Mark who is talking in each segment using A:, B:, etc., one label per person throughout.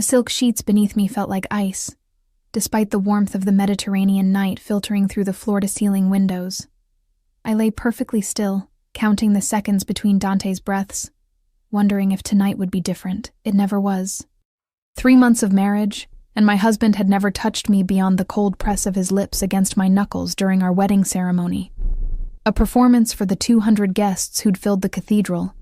A: The silk sheets beneath me felt like ice, despite the warmth of the Mediterranean night filtering through the floor-to-ceiling windows. I lay perfectly still, counting the seconds between Dante's breaths, wondering if tonight would be different. It never was. 3 months of marriage, and my husband had never touched me beyond the cold press of his lips against my knuckles during our wedding ceremony. A performance for the 200 guests who'd filled the cathedral,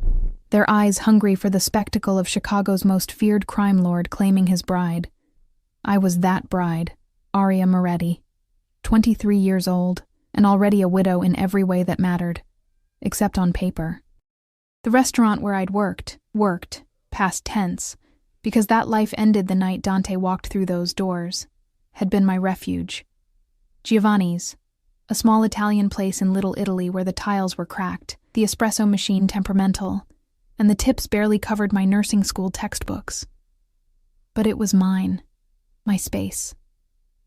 A: their eyes hungry for the spectacle of Chicago's most feared crime lord claiming his bride. I was that bride, Aria Moretti, 23 years old, and already a widow in every way that mattered, except on paper. The restaurant where I'd worked, past tense, because that life ended the night Dante walked through those doors, had been my refuge. Giovanni's, a small Italian place in Little Italy where the tiles were cracked, the espresso machine temperamental, and the tips barely covered my nursing school textbooks. But it was mine, my space,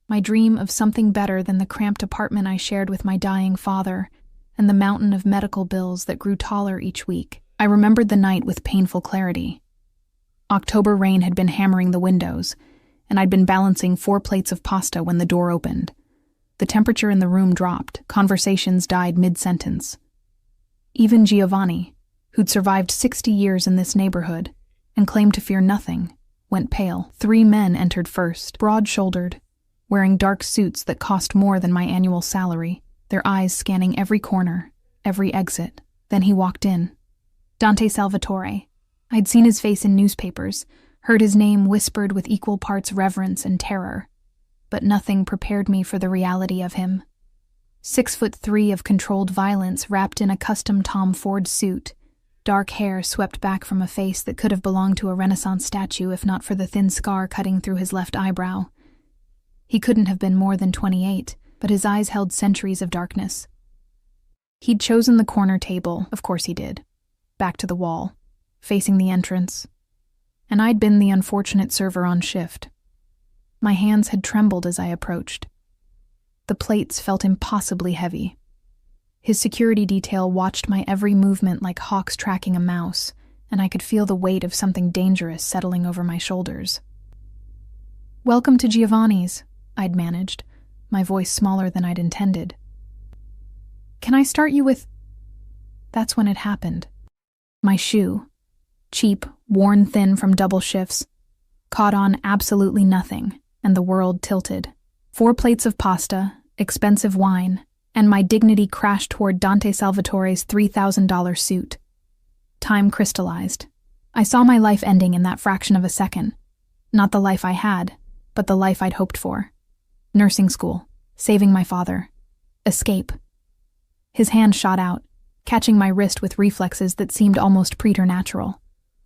A: my dream of something better than the cramped apartment I shared with my dying father and the mountain of medical bills that grew taller each week. I remembered the night with painful clarity. October rain had been hammering the windows, and I'd been balancing 4 plates of pasta when the door opened. The temperature in the room dropped, conversations died mid-sentence. Even Giovanni, who'd survived 60 years in this neighborhood and claimed to fear nothing, went pale. 3 men entered first, broad-shouldered, wearing dark suits that cost more than my annual salary, their eyes scanning every corner, every exit. Then he walked in. Dante Salvatore. I'd seen his face in newspapers, heard his name whispered with equal parts reverence and terror, but nothing prepared me for the reality of him. 6'3" of controlled violence wrapped in a custom Tom Ford suit, dark hair swept back from a face that could have belonged to a Renaissance statue if not for the thin scar cutting through his left eyebrow. He couldn't have been more than 28, but his eyes held centuries of darkness. He'd chosen the corner table, of course he did, back to the wall, facing the entrance, and I'd been the unfortunate server on shift. My hands had trembled as I approached. The plates felt impossibly heavy. His security detail watched my every movement like hawks tracking a mouse, and I could feel the weight of something dangerous settling over my shoulders. "Welcome to Giovanni's," I'd managed, my voice smaller than I'd intended. "Can I start you with—" That's when it happened. My shoe, cheap, worn thin from double shifts, caught on absolutely nothing, and the world tilted. 4 plates of pasta, expensive wine, and my dignity crashed toward Dante Salvatore's $3,000 suit. Time crystallized. I saw my life ending in that fraction of a second. Not the life I had, but the life I'd hoped for. Nursing school, saving my father, escape. His hand shot out, catching my wrist with reflexes that seemed almost preternatural.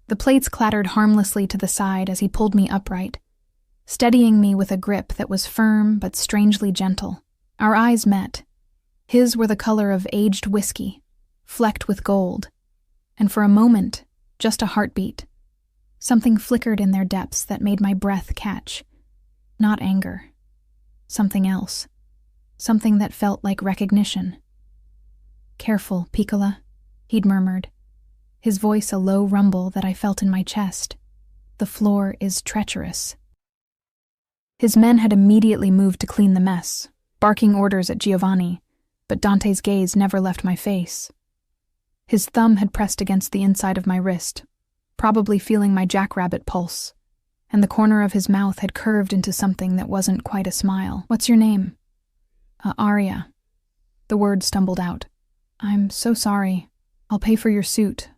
A: The plates clattered harmlessly to the side as he pulled me upright, steadying me with a grip that was firm but strangely gentle. Our eyes met. His were the color of aged whiskey, flecked with gold, and for a moment, just a heartbeat. Something flickered in their depths that made my breath catch. Not anger. Something else. Something that felt like recognition. "Careful, Piccola," he'd murmured, his voice a low rumble that I felt in my chest. "The floor is treacherous." His men had immediately moved to clean the mess, barking orders at Giovanni, but Dante's gaze never left my face. His thumb had pressed against the inside of my wrist, probably feeling my jackrabbit pulse, and the corner of his mouth had curved into something that wasn't quite a smile. "What's your name?" Aria." The word stumbled out. "I'm so sorry. I'll pay for your suit.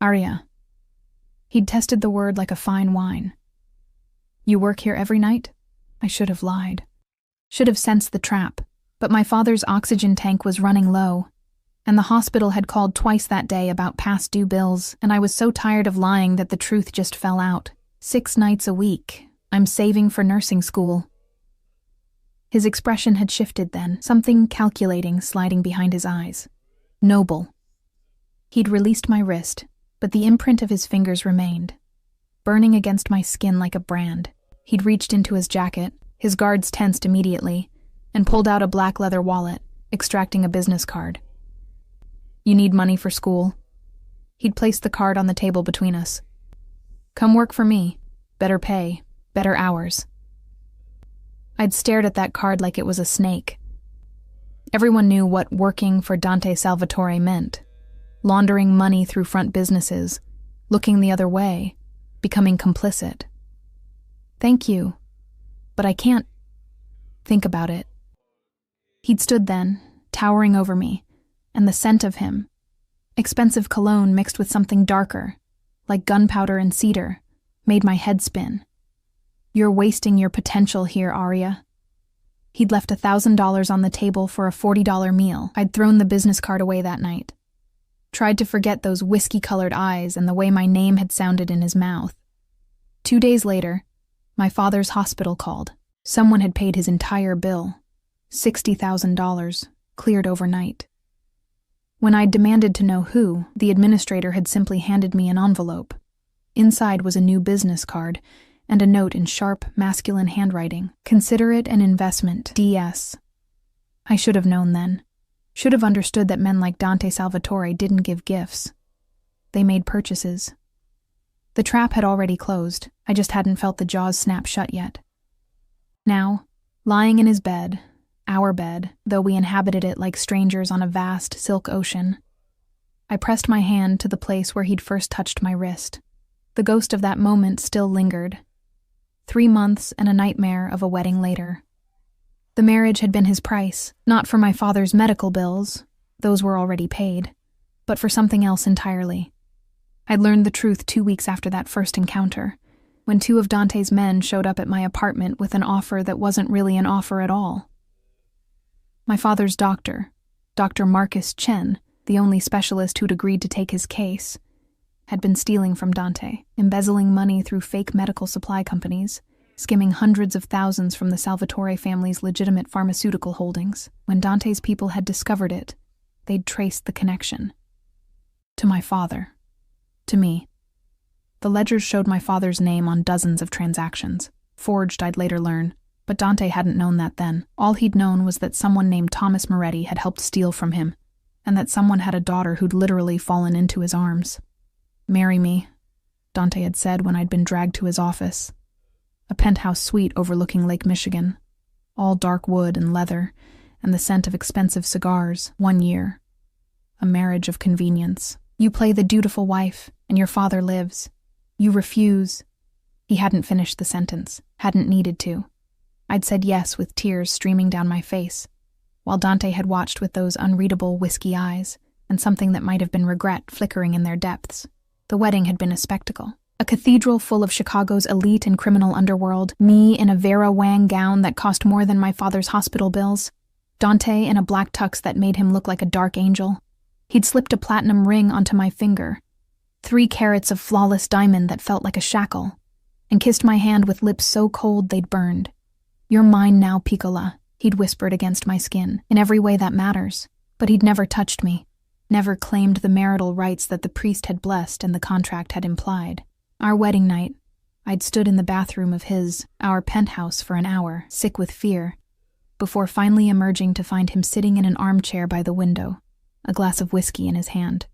A: Aria." He'd tested the word like a fine wine. "You work here every night?" I should have lied. Should have sensed the trap, but my father's oxygen tank was running low, and the hospital had called twice that day about past due bills, and I was so tired of lying that the truth just fell out. 6 nights a week. I'm saving for nursing school. His expression had shifted then, something calculating sliding behind his eyes. Noble. He'd released my wrist, but the imprint of his fingers remained, burning against my skin like a brand. He'd reached into his jacket, his guards tensed immediately, and pulled out a black leather wallet, extracting a business card. "You need money for school?" He'd placed the card on the table between us. Come work for me. Better pay, better hours. I'd stared at that card like it was a snake. Everyone knew what working for Dante Salvatore meant. Laundering money through front businesses, looking the other way, becoming complicit. Thank you, but I can't think about it. He'd stood then, towering over me, and the scent of him, expensive cologne mixed with something darker, like gunpowder and cedar, made my head spin. You're wasting your potential here, Arya. He'd left $1,000 on the table for a $40 meal. I'd thrown the business card away that night. Tried to forget those whiskey-colored eyes and the way my name had sounded in his mouth. 2 days later, my father's hospital called. Someone had paid his entire bill, $60,000, cleared overnight. When I'd demanded to know who, the administrator had simply handed me an envelope. Inside was a new business card and a note in sharp, masculine handwriting. Consider it an investment, DS. I should have known then. Should have understood that men like Dante Salvatore didn't give gifts. They made purchases. The trap had already closed. I just hadn't felt the jaws snap shut yet. Now, lying in his bed, our bed, though we inhabited it like strangers on a vast silk ocean, I pressed my hand to the place where he'd first touched my wrist. The ghost of that moment still lingered. 3 months and a nightmare of a wedding later. The marriage had been his price, not for my father's medical bills, those were already paid, but for something else entirely. I'd learned the truth 2 weeks after that first encounter, when 2 of Dante's men showed up at my apartment with an offer that wasn't really an offer at all. My father's doctor, Dr. Marcus Chen, the only specialist who'd agreed to take his case, had been stealing from Dante, embezzling money through fake medical supply companies, skimming hundreds of thousands from the Salvatore family's legitimate pharmaceutical holdings. When Dante's people had discovered it, they'd traced the connection. To my father. To me. The ledgers showed my father's name on dozens of transactions, forged I'd later learn, but Dante hadn't known that then. All he'd known was that someone named Thomas Moretti had helped steal from him, and that someone had a daughter who'd literally fallen into his arms. "Marry me," Dante had said when I'd been dragged to his office. A penthouse suite overlooking Lake Michigan, all dark wood and leather, and the scent of expensive cigars. 1 year. A marriage of convenience. You play the dutiful wife, and your father lives. You refuse. He hadn't finished the sentence, hadn't needed to. I'd said yes with tears streaming down my face, while Dante had watched with those unreadable whiskey eyes, and something that might have been regret flickering in their depths. The wedding had been a spectacle. A cathedral full of Chicago's elite and criminal underworld, me in a Vera Wang gown that cost more than my father's hospital bills, Dante in a black tux that made him look like a dark angel. He'd slipped a platinum ring onto my finger, 3 carats of flawless diamond that felt like a shackle, and kissed my hand with lips so cold they'd burned. "You're mine now, Piccola," he'd whispered against my skin, in every way that matters, but he'd never touched me, never claimed the marital rights that the priest had blessed and the contract had implied. Our wedding night, I'd stood in the bathroom of our penthouse for an hour, sick with fear, before finally emerging to find him sitting in an armchair by the window, a glass of whiskey in his hand.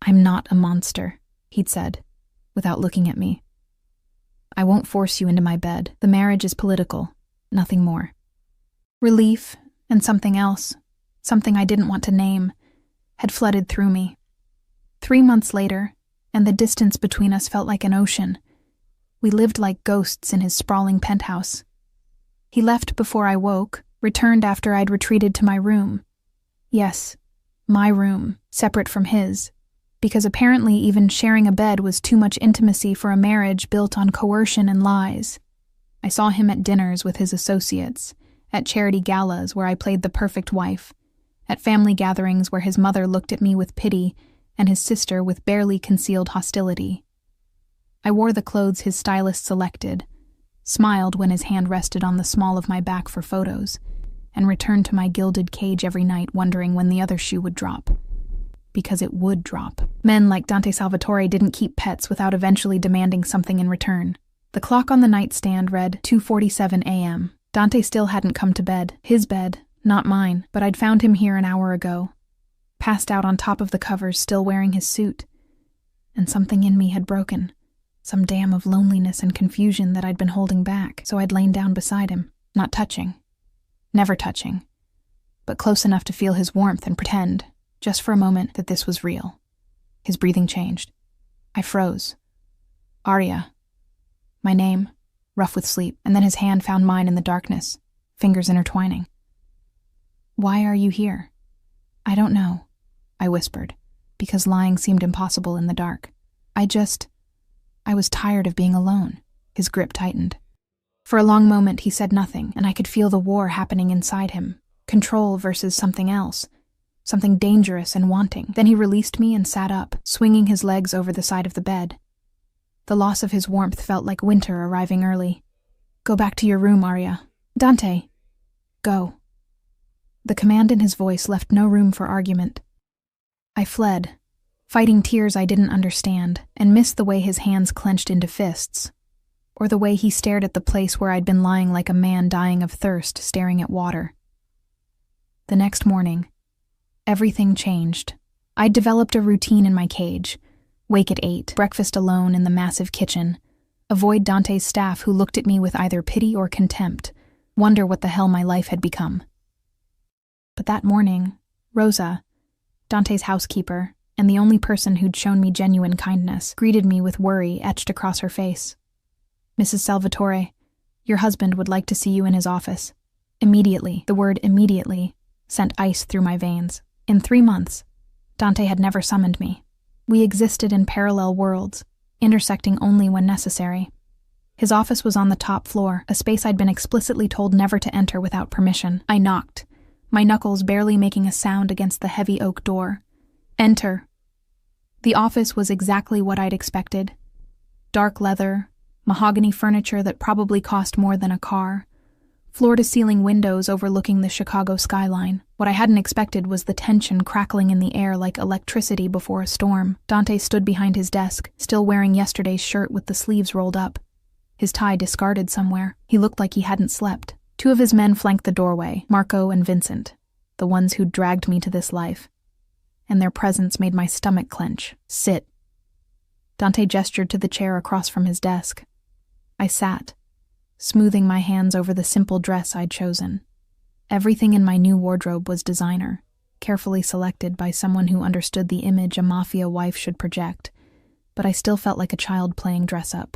A: "I'm not a monster," he'd said, without looking at me. "I won't force you into my bed. The marriage is political, nothing more." Relief, and something else, something I didn't want to name, had flooded through me. 3 months later, and the distance between us felt like an ocean. We lived like ghosts in his sprawling penthouse. He left before I woke, returned after I'd retreated to my room. Yes, my room, separate from his, because apparently even sharing a bed was too much intimacy for a marriage built on coercion and lies. I saw him at dinners with his associates, at charity galas where I played the perfect wife, at family gatherings where his mother looked at me with pity and his sister with barely concealed hostility. I wore the clothes his stylist selected, smiled when his hand rested on the small of my back for photos, and returned to my gilded cage every night wondering when the other shoe would drop. Because it would drop. Men like Dante Salvatore didn't keep pets without eventually demanding something in return. The clock on the nightstand read 2:47 a.m. Dante still hadn't come to bed. His bed, not mine, but I'd found him here an hour ago. Passed out on top of the covers, still wearing his suit. And something in me had broken. some dam of loneliness and confusion that I'd been holding back, so I'd lain down beside him, not touching. Never touching, but close enough to feel his warmth and pretend, just for a moment, that this was real. His breathing changed. I froze. Arya. My name, rough with sleep, and then his hand found mine in the darkness, fingers intertwining. Why are you here? I don't know, I whispered, because lying seemed impossible in the dark. I was tired of being alone. His grip tightened. For a long moment he said nothing, and I could feel the war happening inside him. Control versus something else. Something dangerous and wanting. Then he released me and sat up, swinging his legs over the side of the bed. The loss of his warmth felt like winter arriving early. Go back to your room, Arya. Dante. Go. The command in his voice left no room for argument. I fled, fighting tears I didn't understand, and missed the way his hands clenched into fists, or the way he stared at the place where I'd been lying like a man dying of thirst, staring at water. The next morning, everything changed. I'd developed a routine in my cage. Wake at 8, breakfast alone in the massive kitchen, avoid Dante's staff who looked at me with either pity or contempt, wonder what the hell my life had become. But that morning, Rosa, Dante's housekeeper, and the only person who'd shown me genuine kindness, greeted me with worry etched across her face. Mrs. Salvatore, your husband would like to see you in his office. Immediately, the word immediately, sent ice through my veins. In 3 months, Dante had never summoned me. We existed in parallel worlds, intersecting only when necessary. His office was on the top floor, a space I'd been explicitly told never to enter without permission. I knocked, my knuckles barely making a sound against the heavy oak door. Enter. The office was exactly what I'd expected. Dark leather, mahogany furniture that probably cost more than a car, floor-to-ceiling windows overlooking the Chicago skyline. What I hadn't expected was the tension crackling in the air like electricity before a storm. Dante stood behind his desk, still wearing yesterday's shirt with the sleeves rolled up, his tie discarded somewhere. He looked like he hadn't slept. 2 of his men flanked the doorway, Marco and Vincent, the ones who'd dragged me to this life, and their presence made my stomach clench. Sit. Dante gestured to the chair across from his desk. I sat, smoothing my hands over the simple dress I'd chosen. Everything in my new wardrobe was designer, carefully selected by someone who understood the image a Mafia wife should project, but I still felt like a child playing dress-up.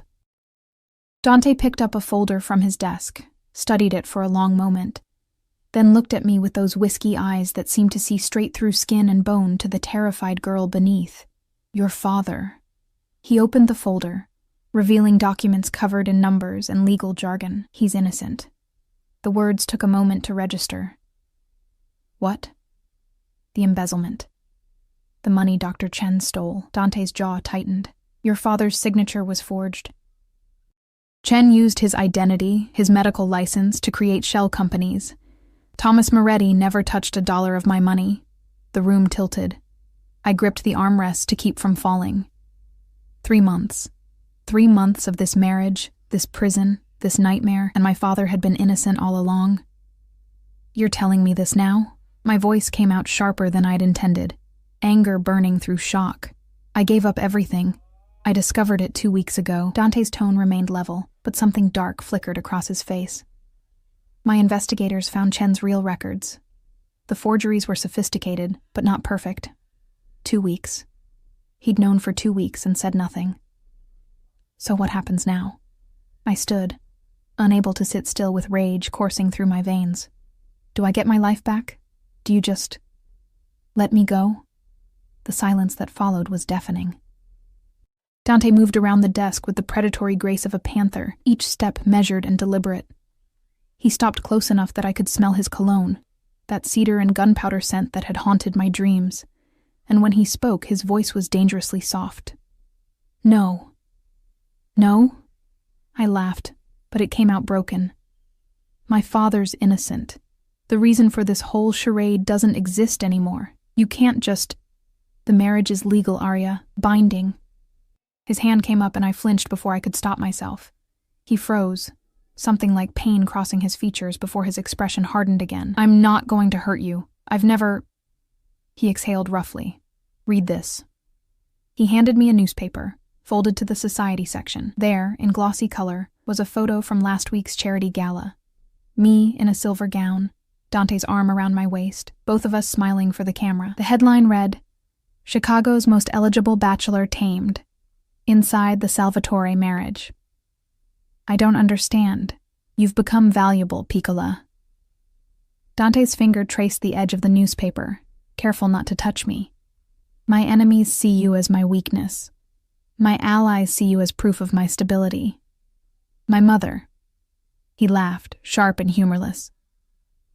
A: Dante picked up a folder from his desk, studied it for a long moment, then looked at me with those whiskey eyes that seemed to see straight through skin and bone to the terrified girl beneath. Your father. He opened the folder, revealing documents covered in numbers and legal jargon. He's innocent. The words took a moment to register. What? The embezzlement. The money Dr. Chen stole. Dante's jaw tightened. Your father's signature was forged. Chen used his identity, his medical license, to create shell companies. Thomas Moretti never touched $1 of my money. The room tilted. I gripped the armrest to keep from falling. 3 months. 3 months of this marriage, this prison, this nightmare, and my father had been innocent all along. You're telling me this now? My voice came out sharper than I'd intended, anger burning through shock. I gave up everything. I discovered it 2 weeks ago. Dante's tone remained level, but something dark flickered across his face. My investigators found Chen's real records. The forgeries were sophisticated, but not perfect. 2 weeks. He'd known for 2 weeks and said nothing. So what happens now? I stood, unable to sit still with rage coursing through my veins. Do I get my life back? Do you just let me go? The silence that followed was deafening. Dante moved around the desk with the predatory grace of a panther, each step measured and deliberate. He stopped close enough that I could smell his cologne, that cedar and gunpowder scent that had haunted my dreams, and when he spoke, his voice was dangerously soft. No. No? I laughed, but it came out broken. My father's innocent. The reason for this whole charade doesn't exist anymore. You can't just... The marriage is legal, Arya. Binding. His hand came up and I flinched before I could stop myself. He froze, something like pain crossing his features before his expression hardened again. I'm not going to hurt you. I've never... He exhaled roughly. Read this. He handed me a newspaper, folded to the society section. There, in glossy color, was a photo from last week's charity gala. Me in a silver gown, Dante's arm around my waist, both of us smiling for the camera. The headline read, "Chicago's Most Eligible Bachelor Tamed. Inside the Salvatore Marriage." "I don't understand. You've become valuable, Piccola." Dante's finger traced the edge of the newspaper, careful not to touch me. "My enemies see you as my weakness. My allies see you as proof of my stability. My mother." He laughed, sharp and humorless.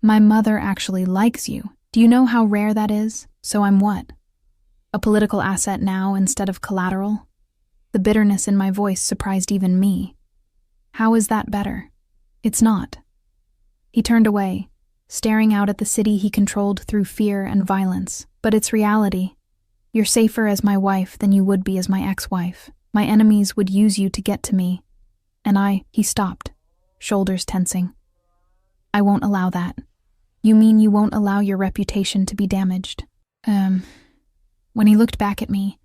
A: "My mother actually likes you. Do you know how rare that is? So I'm what? A political asset now instead of collateral?" The bitterness in my voice surprised even me. "How is that better?" "It's not." He turned away, staring out at the city he controlled through fear and violence. "But it's reality. You're safer as my wife than you would be as my ex-wife. My enemies would use you to get to me. And He stopped, shoulders tensing. "I won't allow that." "You mean you won't allow your reputation to be damaged?" When he looked back at me,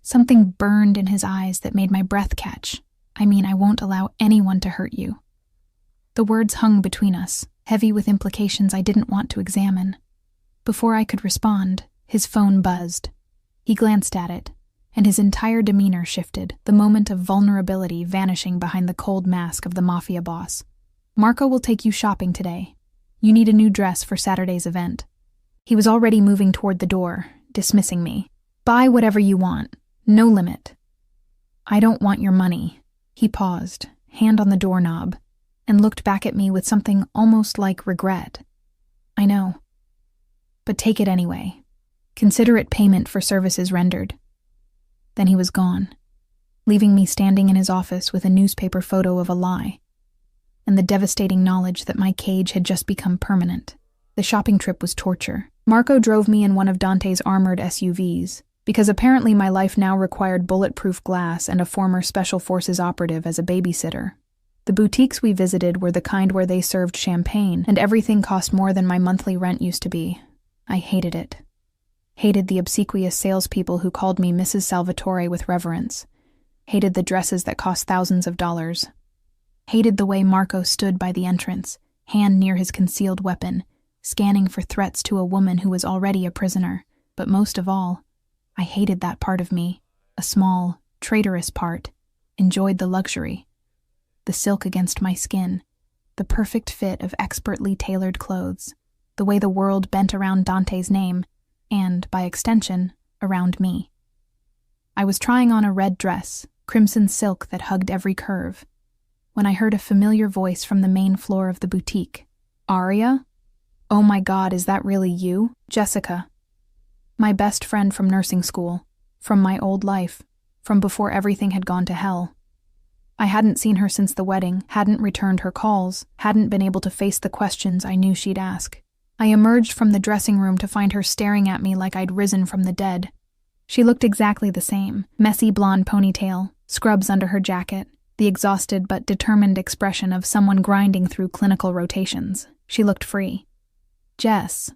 A: something burned in his eyes that made my breath catch. "I mean, I won't allow anyone to hurt you." The words hung between us, heavy with implications I didn't want to examine. Before I could respond, his phone buzzed. He glanced at it, and his entire demeanor shifted, the moment of vulnerability vanishing behind the cold mask of the Mafia boss. "Marco will take you shopping today. You need a new dress for Saturday's event." He was already moving toward the door, dismissing me. "Buy whatever you want. No limit." "I don't want your money." He paused, hand on the doorknob, and looked back at me with something almost like regret. "I know. But take it anyway. Consider it payment for services rendered." Then he was gone, leaving me standing in his office with a newspaper photo of a lie, and the devastating knowledge that my cage had just become permanent. The shopping trip was torture. Marco drove me in one of Dante's armored SUVs, because apparently my life now required bulletproof glass and a former Special Forces operative as a babysitter. The boutiques we visited were the kind where they served champagne, and everything cost more than my monthly rent used to be. I hated it. Hated the obsequious salespeople who called me Mrs. Salvatore with reverence. Hated the dresses that cost thousands of dollars. Hated the way Marco stood by the entrance, hand near his concealed weapon, scanning for threats to a woman who was already a prisoner. But most of all, I hated that part of me, a small, traitorous part, enjoyed the luxury. The silk against my skin, the perfect fit of expertly tailored clothes, the way the world bent around Dante's name, and, by extension, around me. I was trying on a red dress, crimson silk that hugged every curve, when I heard a familiar voice from the main floor of the boutique. "Aria? Oh my God, is that really you?" "Jessica. My best friend from nursing school, from my old life, from before everything had gone to hell." I hadn't seen her since the wedding, hadn't returned her calls, hadn't been able to face the questions I knew she'd ask. I emerged from the dressing room to find her staring at me like I'd risen from the dead. She looked exactly the same, messy blonde ponytail, scrubs under her jacket, the exhausted but determined expression of someone grinding through clinical rotations. She looked free. "Jess."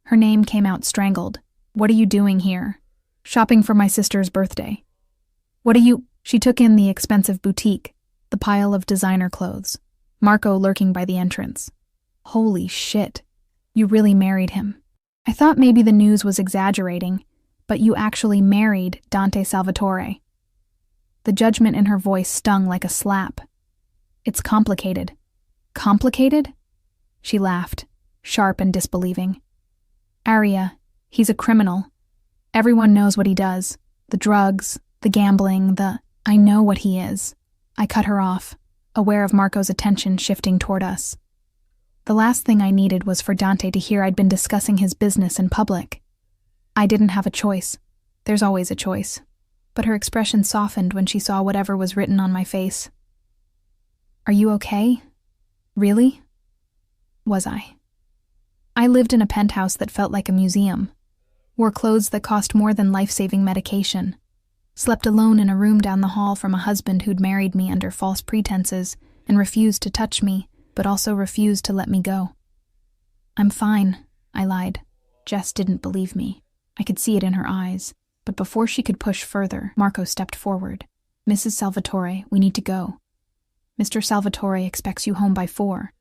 A: Her name came out strangled. "What are you doing here?" "Shopping for my sister's birthday." "What are you—" She took in the expensive boutique, the pile of designer clothes, Marco lurking by the entrance. "Holy shit. You really married him." "I thought maybe the news was exaggerating, but you actually married Dante Salvatore." The judgment in her voice stung like a slap. "It's complicated." "Complicated?" She laughed, sharp and disbelieving. "Aria, he's a criminal. Everyone knows what he does. The drugs, the gambling, I know what he is." I cut her off, aware of Marco's attention shifting toward us. The last thing I needed was for Dante to hear I'd been discussing his business in public. I didn't have a choice. There's always a choice. But her expression softened when she saw whatever was written on my face. "Are you okay? Really?" Was I? I lived in a penthouse that felt like a museum, wore clothes that cost more than life-saving medication, slept alone in a room down the hall from a husband who'd married me under false pretenses and refused to touch me, but also refused to let me go. "I'm fine," I lied. Jess didn't believe me. I could see it in her eyes, but before she could push further, Marco stepped forward. Mrs. Salvatore, we need to go. Mr. Salvatore expects you home by 4.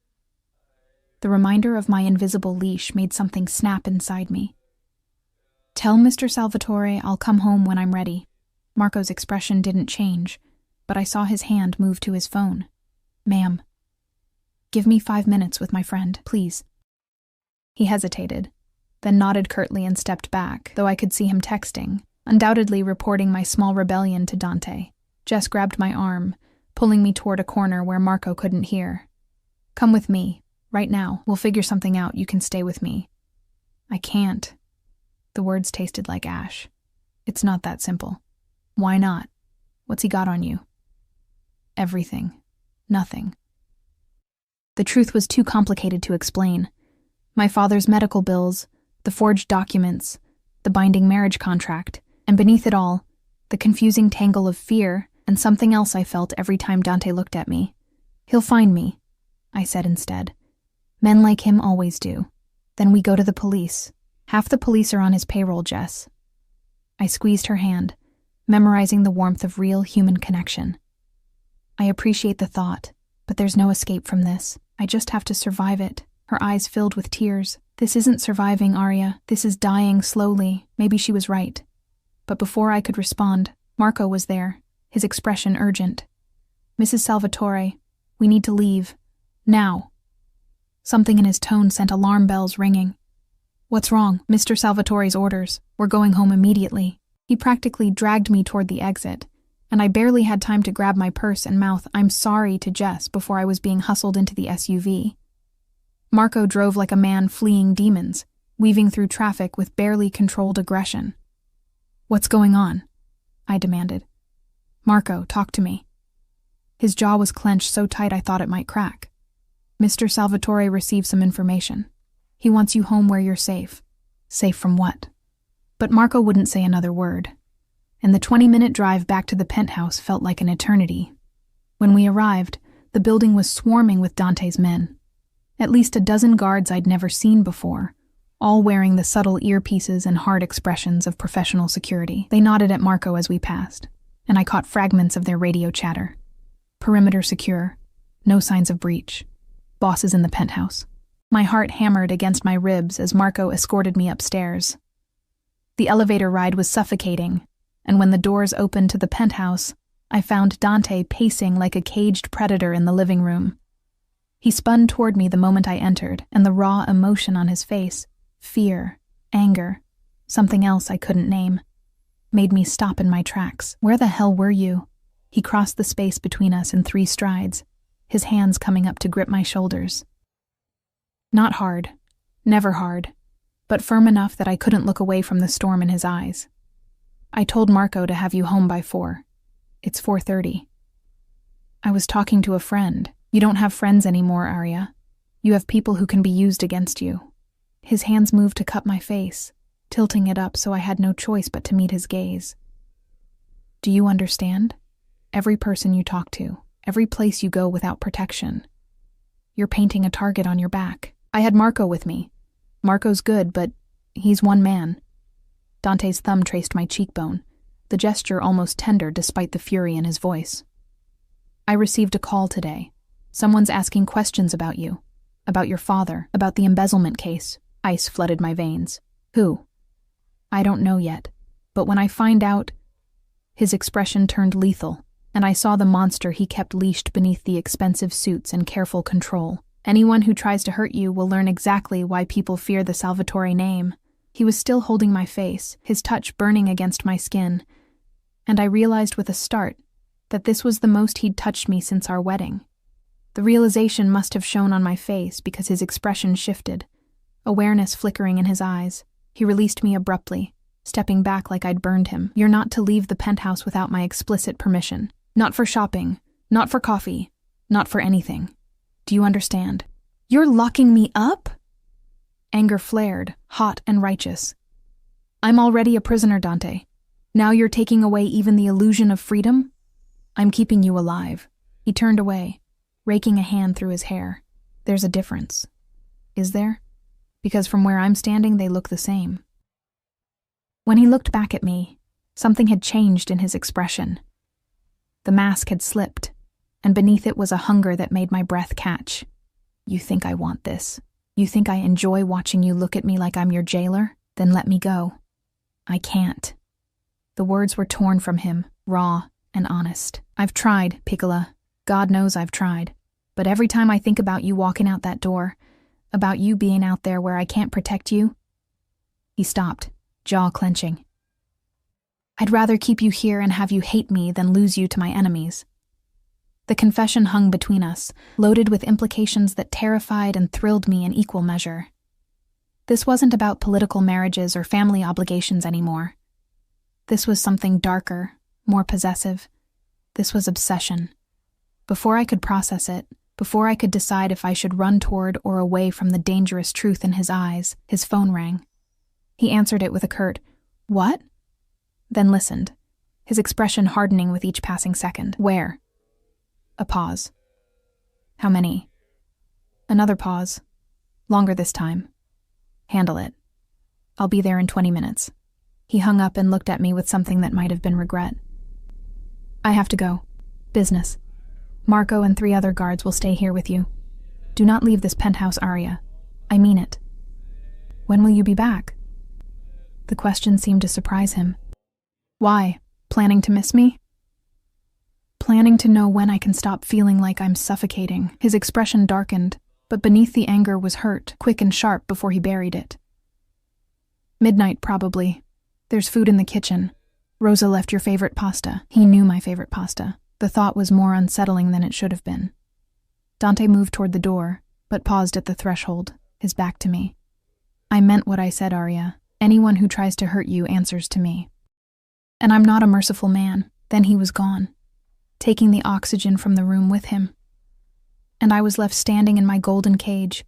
A: The reminder of my invisible leash made something snap inside me. Tell Mr. Salvatore I'll come home when I'm ready. Marco's expression didn't change, but I saw his hand move to his phone. Ma'am. Give me 5 minutes with my friend, please. He hesitated, then nodded curtly and stepped back, though I could see him texting, undoubtedly reporting my small rebellion to Dante. Jess grabbed my arm, pulling me toward a corner where Marco couldn't hear. Come with me, right now. We'll figure something out. You can stay with me. I can't. The words tasted like ash. It's not that simple. Why not? What's he got on you? Everything. Nothing. The truth was too complicated to explain. My father's medical bills, the forged documents, the binding marriage contract, and beneath it all, the confusing tangle of fear and something else I felt every time Dante looked at me. He'll find me, I said instead. Men like him always do. Then we go to the police. Half the police are on his payroll, Jess. I squeezed her hand, memorizing the warmth of real human connection. I appreciate the thought, but there's no escape from this. I just have to survive it. Her eyes filled with tears. This isn't surviving, Arya. This is dying slowly. Maybe she was right. But before I could respond, Marco was there, his expression urgent. Mrs. Salvatore, we need to leave. Now. Something in his tone sent alarm bells ringing. What's wrong? Mr. Salvatore's orders. We're going home immediately. He practically dragged me toward the exit, and I barely had time to grab my purse and mouth "I'm sorry" to Jess before I was being hustled into the SUV. Marco drove like a man fleeing demons, weaving through traffic with barely controlled aggression. What's going on? I demanded. Marco, talk to me. His jaw was clenched so tight I thought it might crack. Mr. Salvatore received some information. He wants you home where you're safe. Safe from what? But Marco wouldn't say another word, and the 20-minute drive back to the penthouse felt like an eternity. When we arrived, the building was swarming with Dante's men. At least a dozen guards I'd never seen before, all wearing the subtle earpieces and hard expressions of professional security. They nodded at Marco as we passed, and I caught fragments of their radio chatter. Perimeter secure. No signs of breach. Bosses in the penthouse. My heart hammered against my ribs as Marco escorted me upstairs. The elevator ride was suffocating, and when the doors opened to the penthouse, I found Dante pacing like a caged predator in the living room. He spun toward me the moment I entered, and the raw emotion on his face, fear, anger, something else I couldn't name, made me stop in my tracks. Where the hell were you? He crossed the space between us in 3 strides, his hands coming up to grip my shoulders. Not hard, never hard, but firm enough that I couldn't look away from the storm in his eyes. I told Marco to have you home by 4. It's 4:30. I was talking to a friend. You don't have friends anymore, Arya. You have people who can be used against you. His hands moved to cup my face, tilting it up so I had no choice but to meet his gaze. Do you understand? Every person you talk to, every place you go without protection. You're painting a target on your back. I had Marco with me. Marco's good, but he's one man. Dante's thumb traced my cheekbone, the gesture almost tender despite the fury in his voice. I received a call today. Someone's asking questions about you, about your father, about the embezzlement case. Ice flooded my veins. Who? I don't know yet, but when I find out... His expression turned lethal, and I saw the monster he kept leashed beneath the expensive suits and careful control. Anyone who tries to hurt you will learn exactly why people fear the Salvatore name. He was still holding my face, his touch burning against my skin, and I realized with a start that this was the most he'd touched me since our wedding. The realization must have shown on my face because his expression shifted, awareness flickering in his eyes. He released me abruptly, stepping back like I'd burned him. You're not to leave the penthouse without my explicit permission. Not for shopping, not for coffee, not for anything. Do you understand? You're locking me up? Anger flared, hot and righteous. I'm already a prisoner, Dante. Now you're taking away even the illusion of freedom? I'm keeping you alive. He turned away, raking a hand through his hair. There's a difference. Is there? Because from where I'm standing, they look the same. When he looked back at me, something had changed in his expression. The mask had slipped, and beneath it was a hunger that made my breath catch. You think I want this? You think I enjoy watching you look at me like I'm your jailer? Then let me go. I can't. The words were torn from him, raw and honest. I've tried, Piccola. God knows I've tried. But every time I think about you walking out that door, about you being out there where I can't protect you. He stopped, jaw clenching. I'd rather keep you here and have you hate me than lose you to my enemies. The confession hung between us, loaded with implications that terrified and thrilled me in equal measure. This wasn't about political marriages or family obligations anymore. This was something darker, more possessive. This was obsession. Before I could process it, before I could decide if I should run toward or away from the dangerous truth in his eyes, his phone rang. He answered it with a curt, "What?" Then listened, his expression hardening with each passing second. "Where?" A pause. "How many?" Another pause. Longer this time. "Handle it. I'll be there in 20 minutes. He hung up and looked at me with something that might have been regret. "I have to go. Business. Marco and 3 other guards will stay here with you. Do not leave this penthouse, Arya. I mean it." "When will you be back?" The question seemed to surprise him. "Why? Planning to miss me?" "Planning to know when I can stop feeling like I'm suffocating." His expression darkened, but beneath the anger was hurt, quick and sharp before he buried it. "Midnight, probably. There's food in the kitchen. Rosa left your favorite pasta." He knew my favorite pasta. The thought was more unsettling than it should have been. Dante moved toward the door, but paused at the threshold, his back to me. "I meant what I said, Arya. Anyone who tries to hurt you answers to me. And I'm not a merciful man." Then he was gone, taking the oxygen from the room with him. And I was left standing in my golden cage,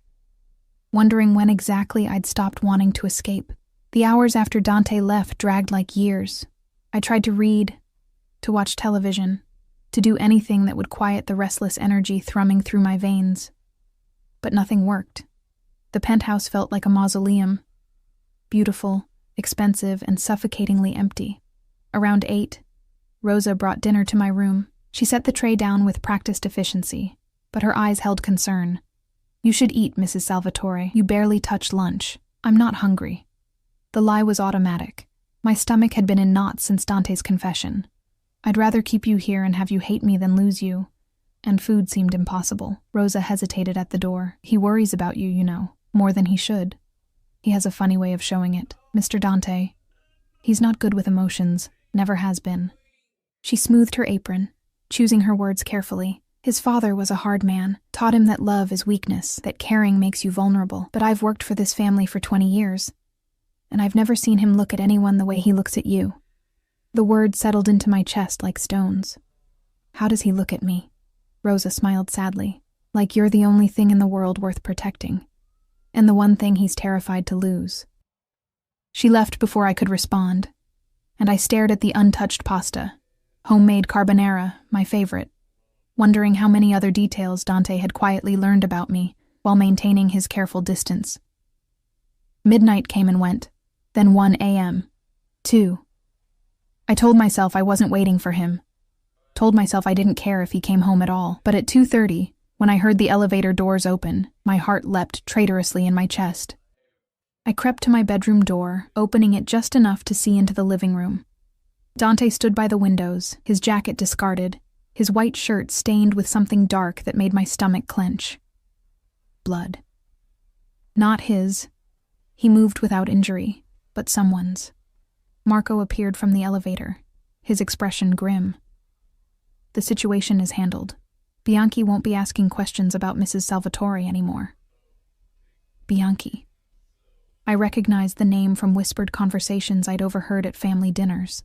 A: wondering when exactly I'd stopped wanting to escape. The hours after Dante left dragged like years. I tried to read, to watch television, to do anything that would quiet the restless energy thrumming through my veins. But nothing worked. The penthouse felt like a mausoleum. Beautiful, expensive, and suffocatingly empty. Around 8, Rosa brought dinner to my room. She set the tray down with practiced efficiency, but her eyes held concern. "You should eat, Mrs. Salvatore. You barely touched lunch." "I'm not hungry." The lie was automatic. My stomach had been in knots since Dante's confession. "I'd rather keep you here and have you hate me than lose you." And food seemed impossible. Rosa hesitated at the door. "He worries about you, you know, more than he should. He has a funny way of showing it. Mr. Dante. He's not good with emotions, never has been." She smoothed her apron, choosing her words carefully. "His father was a hard man, taught him that love is weakness, that caring makes you vulnerable. But I've worked for this family for 20 years, and I've never seen him look at anyone the way he looks at you." The words settled into my chest like stones. "How does he look at me?" Rosa smiled sadly. "Like you're the only thing in the world worth protecting, and the one thing he's terrified to lose." She left before I could respond, and I stared at the untouched pasta, homemade carbonara, my favorite, wondering how many other details Dante had quietly learned about me while maintaining his careful distance. Midnight came and went, then 1 a.m., 2. I told myself I wasn't waiting for him, told myself I didn't care if he came home at all, but at 2:30, when I heard the elevator doors open, my heart leapt traitorously in my chest. I crept to my bedroom door, opening it just enough to see into the living room. Dante stood by the windows, his jacket discarded, his white shirt stained with something dark that made my stomach clench. Blood. Not his. He moved without injury, but someone's. Marco appeared from the elevator, his expression grim. "The situation is handled. Bianchi won't be asking questions about Mrs. Salvatore anymore." Bianchi. I recognized the name from whispered conversations I'd overheard at family dinners.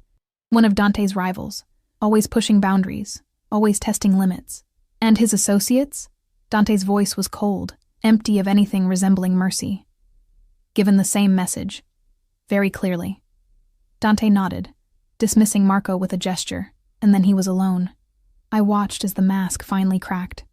A: One of Dante's rivals, always pushing boundaries, always testing limits. And his associates? Dante's voice was cold, empty of anything resembling mercy. Given the same message, very clearly. Dante nodded, dismissing Marco with a gesture, and then he was alone. I watched as the mask finally cracked.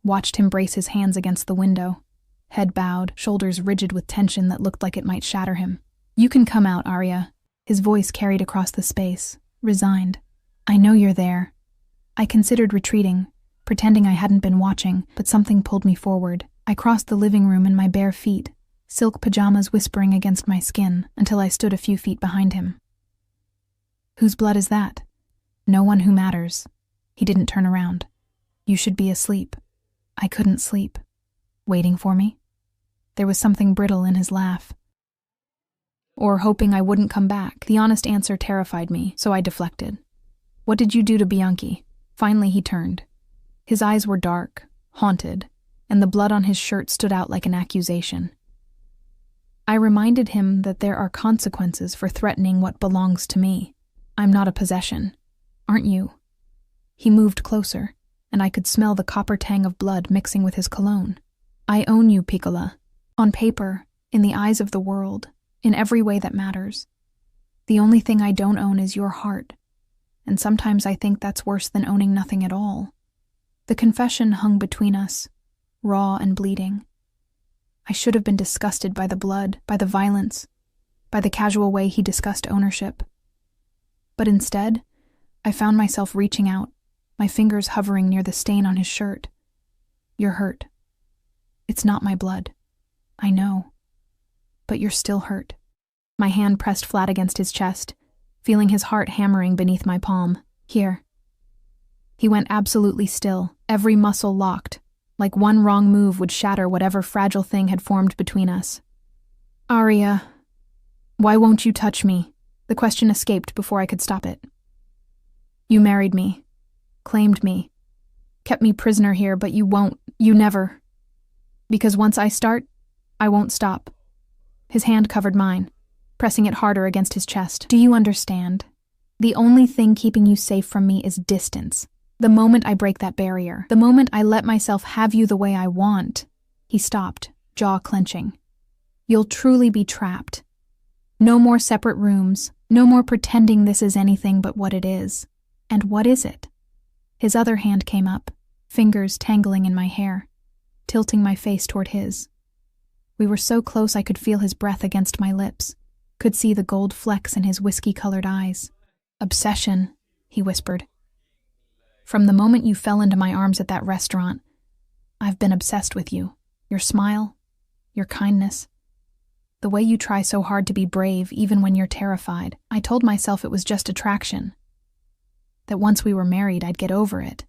A: Watched him brace his hands against the window, head bowed, shoulders rigid with tension that looked like it might shatter him. "You can come out, Arya." His voice carried across the space, resigned. "I know you're there. I considered retreating, pretending I hadn't been watching, but something pulled me forward. I crossed the living room in my bare feet, silk pajamas whispering against my skin, until I stood a few feet behind him. Whose blood is that? No one who matters. He didn't turn around. You should be asleep. I couldn't sleep. Waiting for me? There was something brittle in his laugh. Or hoping I wouldn't come back. The honest answer terrified me, so I deflected. What did you do to Bianchi? Finally he turned. His eyes were dark, haunted, and the blood on his shirt stood out like an accusation. I reminded him that there are consequences for threatening what belongs to me. I'm not a possession. Aren't you? He moved closer, and I could smell the copper tang of blood mixing with his cologne. I own you, Piccola. On paper, in the eyes of the world, in every way that matters. The only thing I don't own is your heart, and sometimes I think that's worse than owning nothing at all. The confession hung between us, raw and bleeding. I should have been disgusted by the blood, by the violence, by the casual way he discussed ownership. But instead, I found myself reaching out, my fingers hovering near the stain on his shirt. You're hurt. It's not my blood. I know. But you're still hurt. My hand pressed flat against his chest, feeling his heart hammering beneath my palm. Here. He went absolutely still, every muscle locked, like one wrong move would shatter whatever fragile thing had formed between us. Aria, why won't you touch me? The question escaped before I could stop it. You married me, claimed me, kept me prisoner here, but you won't, you never. Because once I start, I won't stop. His hand covered mine, pressing it harder against his chest. Do you understand? The only thing keeping you safe from me is distance. The moment I break that barrier, the moment I let myself have you the way I want. He stopped, jaw clenching. You'll truly be trapped. No more separate rooms, no more pretending this is anything but what it is. And what is it? His other hand came up, fingers tangling in my hair, tilting my face toward his. We were so close I could feel his breath against my lips, could see the gold flecks in his whiskey-colored eyes. Obsession, he whispered. From the moment you fell into my arms at that restaurant, I've been obsessed with you. Your smile, your kindness, the way you try so hard to be brave even when you're terrified. I told myself it was just attraction, that once we were married I'd get over it.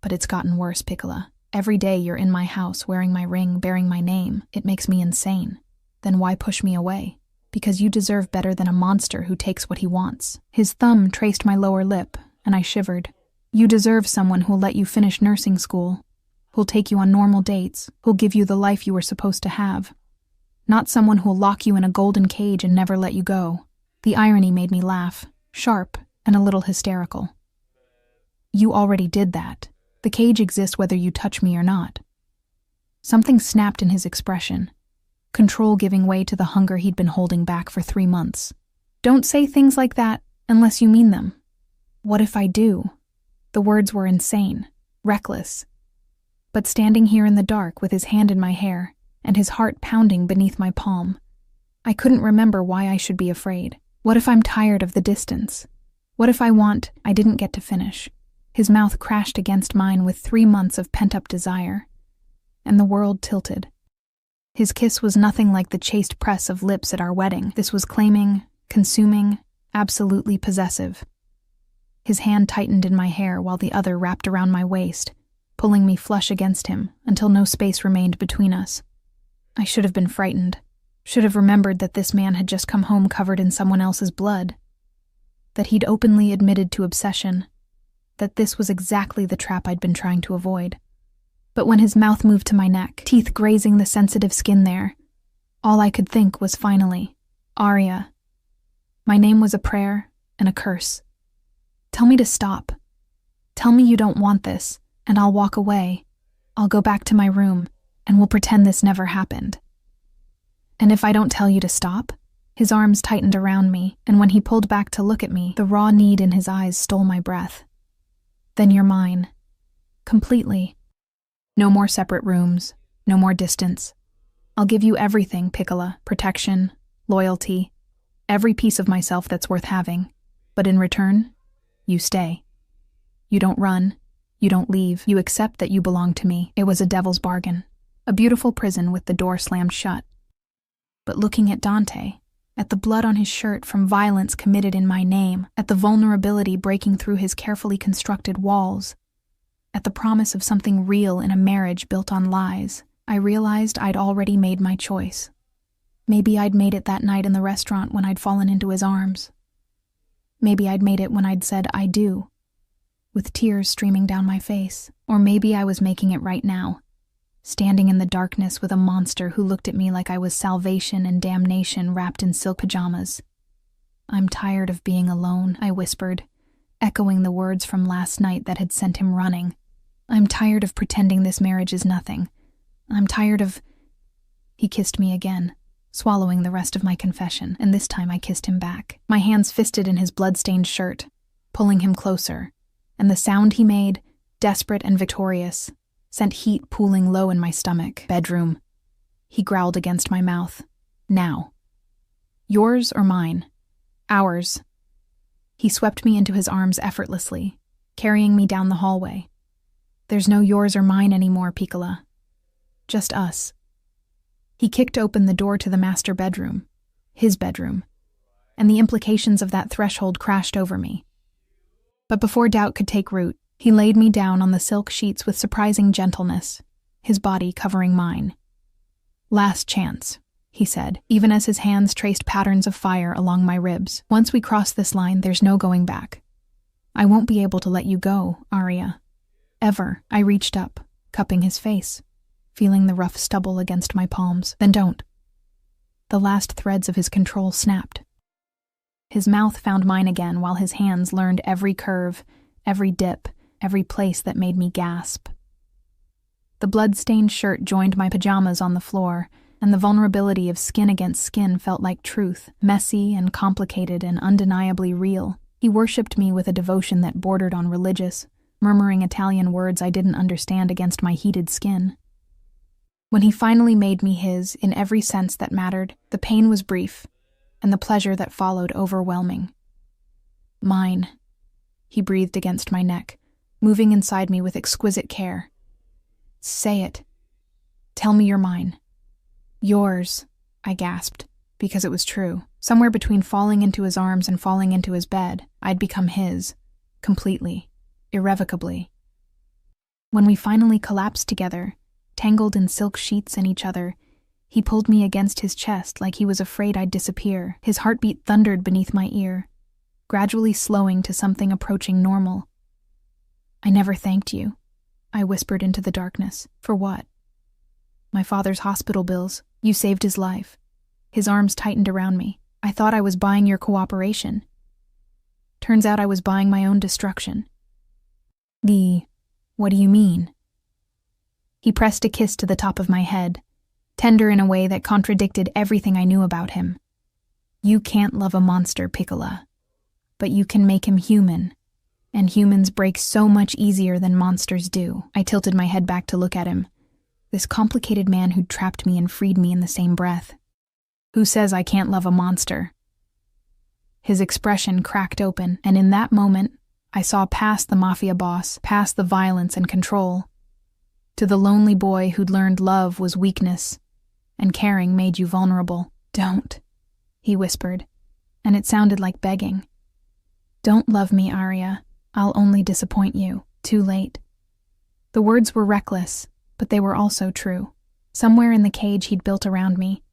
A: But it's gotten worse, Piccola. Every day you're in my house wearing my ring, bearing my name. It makes me insane. Then why push me away? Because you deserve better than a monster who takes what he wants. His thumb traced my lower lip, and I shivered. You deserve someone who'll let you finish nursing school, who'll take you on normal dates, who'll give you the life you were supposed to have. Not someone who'll lock you in a golden cage and never let you go. The irony made me laugh, sharp and a little hysterical. You already did that. The cage exists whether you touch me or not. Something snapped in his expression, control giving way to the hunger he'd been holding back for 3 months. Don't say things like that unless you mean them. What if I do? The words were insane, reckless. But standing here in the dark with his hand in my hair and his heart pounding beneath my palm, I couldn't remember why I should be afraid. What if I'm tired of the distance? What if I didn't get to finish? His mouth crashed against mine with 3 months of pent-up desire, and the world tilted. His kiss was nothing like the chaste press of lips at our wedding. This was claiming, consuming, absolutely possessive. His hand tightened in my hair while the other wrapped around my waist, pulling me flush against him until no space remained between us. I should have been frightened, should have remembered that this man had just come home covered in someone else's blood, that he'd openly admitted to obsession, that this was exactly the trap I'd been trying to avoid. But when his mouth moved to my neck, teeth grazing the sensitive skin there, all I could think was finally, Aria. My name was a prayer and a curse. Tell me to stop. Tell me you don't want this, and I'll walk away. I'll go back to my room, and we'll pretend this never happened. And if I don't tell you to stop? His arms tightened around me, and when he pulled back to look at me, the raw need in his eyes stole my breath. Then you're mine. Completely. No more separate rooms, no more distance. I'll give you everything, Piccola, protection, loyalty, every piece of myself that's worth having. But in return, you stay. You don't run. You don't leave. You accept that you belong to me. It was a devil's bargain. A beautiful prison with the door slammed shut. But looking at Dante, at the blood on his shirt from violence committed in my name, at the vulnerability breaking through his carefully constructed walls, at the promise of something real in a marriage built on lies, I realized I'd already made my choice. Maybe I'd made it that night in the restaurant when I'd fallen into his arms. Maybe I'd made it when I'd said I do, with tears streaming down my face. Or maybe I was making it right now, standing in the darkness with a monster who looked at me like I was salvation and damnation wrapped in silk pajamas. I'm tired of being alone, I whispered, echoing the words from last night that had sent him running. I'm tired of pretending this marriage is nothing. I'm tired of... He kissed me again, swallowing the rest of my confession, and this time I kissed him back, my hands fisted in his blood-stained shirt, pulling him closer, and the sound he made, desperate and victorious, sent heat pooling low in my stomach. Bedroom. He growled against my mouth. Now. Yours or mine? Ours. He swept me into his arms effortlessly, carrying me down the hallway. There's no yours or mine anymore, Piccola. Just us. He kicked open the door to the master bedroom, his bedroom, and the implications of that threshold crashed over me. But before doubt could take root, he laid me down on the silk sheets with surprising gentleness, his body covering mine. Last chance, he said, even as his hands traced patterns of fire along my ribs. Once we cross this line, there's no going back. I won't be able to let you go, Arya. Ever. I reached up, cupping his face, feeling the rough stubble against my palms. Then don't. The last threads of his control snapped. His mouth found mine again while his hands learned every curve, every dip, every place that made me gasp. The blood-stained shirt joined my pajamas on the floor, and the vulnerability of skin against skin felt like truth, messy and complicated and undeniably real. He worshipped me with a devotion that bordered on religious, murmuring Italian words I didn't understand against my heated skin. When he finally made me his, in every sense that mattered, the pain was brief, and the pleasure that followed overwhelming. Mine, he breathed against my neck, moving inside me with exquisite care. Say it. Tell me you're mine. Yours, I gasped, because it was true. Somewhere between falling into his arms and falling into his bed, I'd become his, completely, irrevocably. When we finally collapsed together, tangled in silk sheets in each other, he pulled me against his chest like he was afraid I'd disappear. His heartbeat thundered beneath my ear, gradually slowing to something approaching normal. I never thanked you, I whispered into the darkness. For what? My father's hospital bills. You saved his life. His arms tightened around me. I thought I was buying your cooperation. Turns out I was buying my own destruction. What do you mean? He pressed a kiss to the top of my head, tender in a way that contradicted everything I knew about him. You can't love a monster, Piccola, but you can make him human, and humans break so much easier than monsters do. I tilted my head back to look at him, this complicated man who'd trapped me and freed me in the same breath. Who says I can't love a monster? His expression cracked open, and in that moment, I saw past the Mafia boss, past the violence and control, to the lonely boy who'd learned love was weakness, and caring made you vulnerable. Don't, he whispered, and it sounded like begging. Don't love me, Arya. I'll only disappoint you. Too late. The words were reckless, but they were also true. Somewhere in the cage he'd built around me,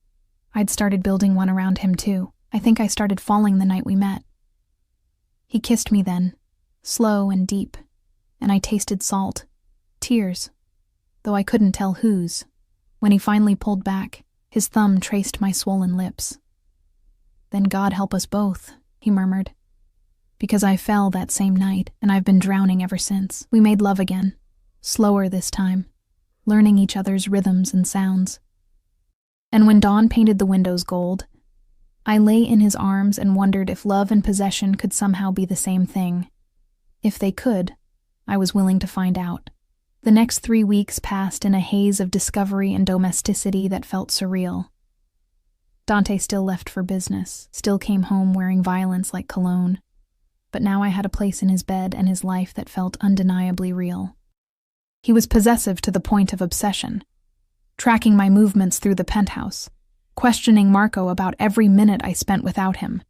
A: I'd started building one around him too. I think I started falling the night we met. He kissed me then, slow and deep, and I tasted salt, tears, though I couldn't tell whose. When he finally pulled back, his thumb traced my swollen lips. Then God help us both, he murmured, because I fell that same night, and I've been drowning ever since. We made love again, slower this time, learning each other's rhythms and sounds. And when dawn painted the windows gold, I lay in his arms and wondered if love and possession could somehow be the same thing. If they could, I was willing to find out. The next 3 weeks passed in a haze of discovery and domesticity that felt surreal. Dante still left for business, still came home wearing violence like cologne. but now I had a place in his bed and his life that felt undeniably real. He was possessive to the point of obsession, tracking my movements through the penthouse, questioning Marco about every minute I spent without him,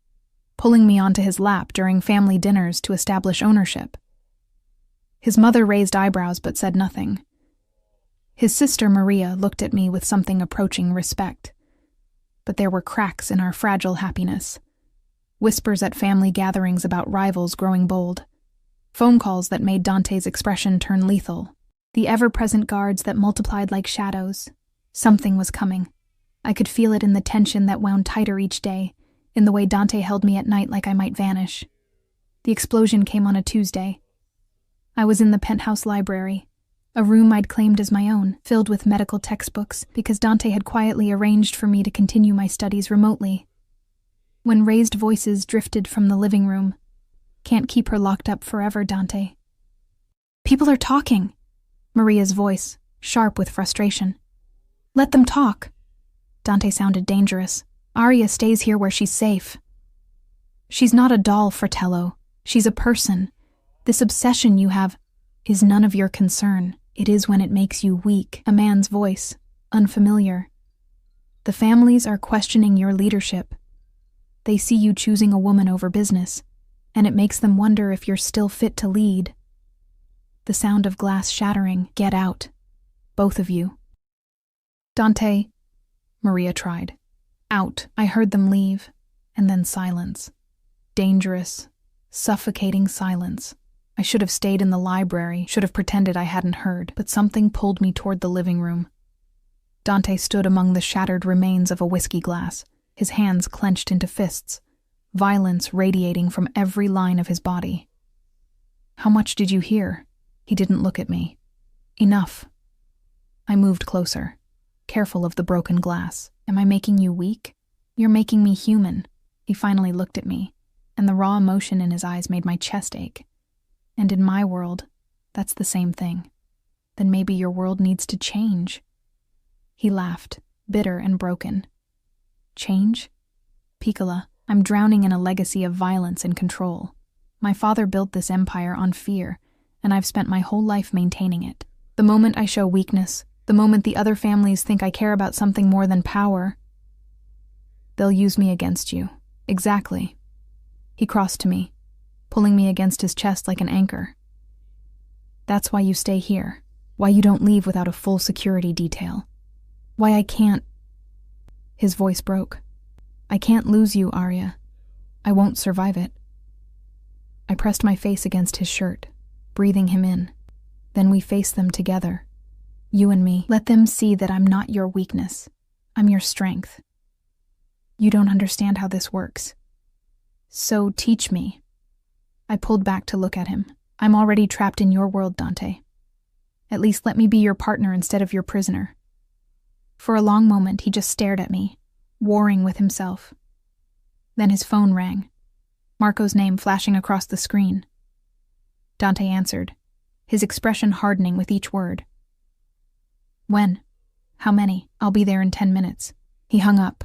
A: pulling me onto his lap during family dinners to establish ownership. His mother raised eyebrows but said nothing. His sister Maria looked at me with something approaching respect. But there were cracks in our fragile happiness. Whispers at family gatherings about rivals growing bold. Phone calls that made Dante's expression turn lethal. The ever-present guards that multiplied like shadows. Something was coming. I could feel it in the tension that wound tighter each day, in the way Dante held me at night like I might vanish. The explosion came on a Tuesday. I was in the penthouse library, a room I'd claimed as my own, filled with medical textbooks because Dante had quietly arranged for me to continue my studies remotely. When raised voices drifted from the living room, "Can't keep her locked up forever, Dante." "People are talking," Maria's voice, sharp with frustration. "Let them talk." Dante sounded dangerous. "Arya stays here where she's safe." "She's not a doll, Fratello. She's a person. This obsession you have is none of your concern. It is when it makes you weak." A man's voice, unfamiliar. "The families are questioning your leadership. They see you choosing a woman over business, and it makes them wonder if you're still fit to lead." The sound of glass shattering. "Get out. Both of you." "Dante," Maria tried. "Out." I heard them leave, and then silence. Dangerous, suffocating silence. I should have stayed in the library, should have pretended I hadn't heard, but something pulled me toward the living room. Dante stood among the shattered remains of a whiskey glass, his hands clenched into fists, violence radiating from every line of his body. "How much did you hear?" He didn't look at me. "Enough." I moved closer, careful of the broken glass. "Am I making you weak?" "You're making me human." He finally looked at me, and the raw emotion in his eyes made my chest ache. "And in my world, that's the same thing. Then maybe your world needs to change." He laughed, bitter and broken. "Change? Piccola, I'm drowning in a legacy of violence and control. My father built this empire on fear, and I've spent my whole life maintaining it. The moment I show weakness, the moment the other families think I care about something more than power, they'll use me against you." "Exactly." He crossed to me, pulling me against his chest like an anchor. "That's why you stay here, why you don't leave without a full security detail. Why I can't—" His voice broke. "I can't lose you, Arya. I won't survive it." I pressed my face against his shirt, breathing him in. Then we faced them together. You and me. "Let them see that I'm not your weakness. I'm your strength. You don't understand how this works. So teach me." I pulled back to look at him. "I'm already trapped in your world, Dante. At least let me be your partner instead of your prisoner." For a long moment, he just stared at me, warring with himself. Then his phone rang, Marco's name flashing across the screen. Dante answered, his expression hardening with each word. "When? How many? I'll be there in 10 minutes. He hung up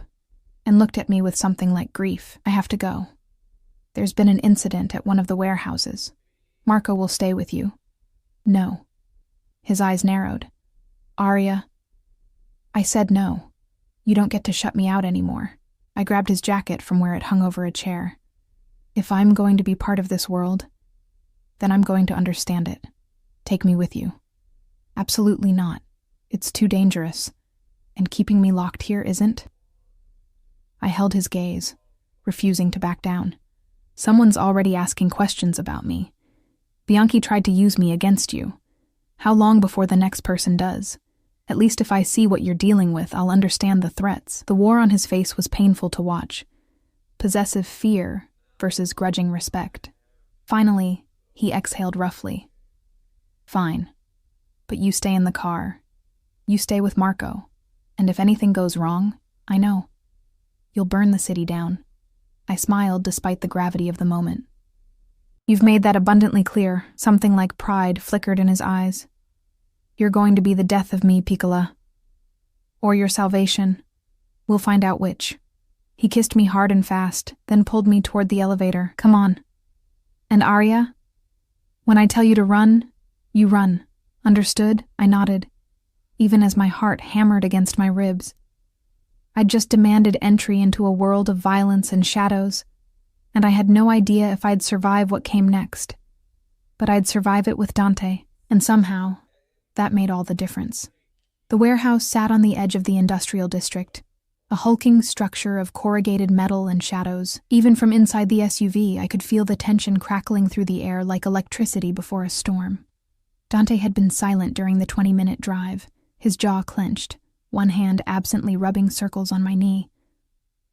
A: and looked at me with something like grief. "I have to go. There's been an incident at one of the warehouses. Marco will stay with you." "No." His eyes narrowed. "Arya." I said no. "You don't get to shut me out anymore." I grabbed his jacket from where it hung over a chair. "If I'm going to be part of this world, then I'm going to understand it. Take me with you." "Absolutely not. It's too dangerous. And keeping me locked here isn't." I held his gaze, refusing to back down. "Someone's already asking questions about me. Bianchi tried to use me against you. How long before the next person does? At least if I see what you're dealing with, I'll understand the threats." The war on his face was painful to watch. Possessive fear versus grudging respect. Finally, he exhaled roughly. "Fine. But you stay in the car. You stay with Marco. And if anything goes wrong, I know. You'll burn the city down." I smiled despite the gravity of the moment. "You've made that abundantly clear." Something like pride flickered in his eyes. "You're going to be the death of me, Piccola. Or your salvation. We'll find out which." He kissed me hard and fast, then pulled me toward the elevator. "Come on." And Arya? When I tell you to run, you run. Understood? I nodded, even as my heart hammered against my ribs. I'd just demanded entry into a world of violence and shadows, and I had no idea if I'd survive what came next. But I'd survive it with Dante, and somehow, that made all the difference. The warehouse sat on the edge of the industrial district, a hulking structure of corrugated metal and shadows. Even from inside the SUV, I could feel the tension crackling through the air like electricity before a storm. Dante had been silent during the 20-minute drive, his jaw clenched, one hand absently rubbing circles on my knee.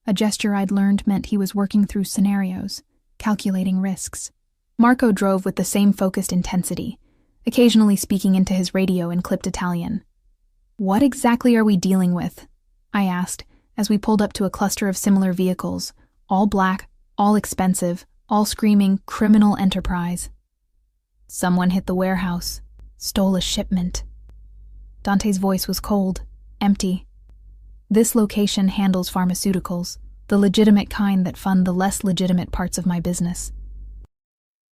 A: A gesture I'd learned meant he was working through scenarios, calculating risks. Marco drove with the same focused intensity, occasionally speaking into his radio in clipped Italian. "What exactly are we dealing with?" I asked, as we pulled up to a cluster of similar vehicles, all black, all expensive, all screaming criminal enterprise. "Someone hit the warehouse, stole a shipment." Dante's voice was cold, empty. "This location handles pharmaceuticals, the legitimate kind that fund the less legitimate parts of my business.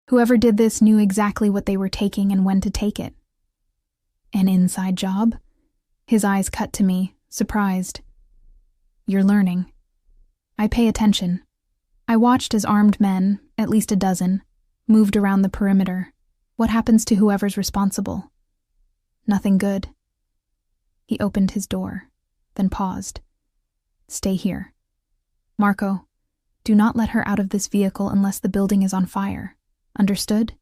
A: Whoever did this knew exactly what they were taking and when to take it." "An inside job?" His eyes cut to me, surprised. "You're learning." I pay attention. I watched as armed men, at least a dozen, moved around the perimeter. What happens to whoever's responsible? Nothing good. He opened his door, then paused. "Stay here. Marco, do not let her out of this vehicle unless the building is on fire. Understood?"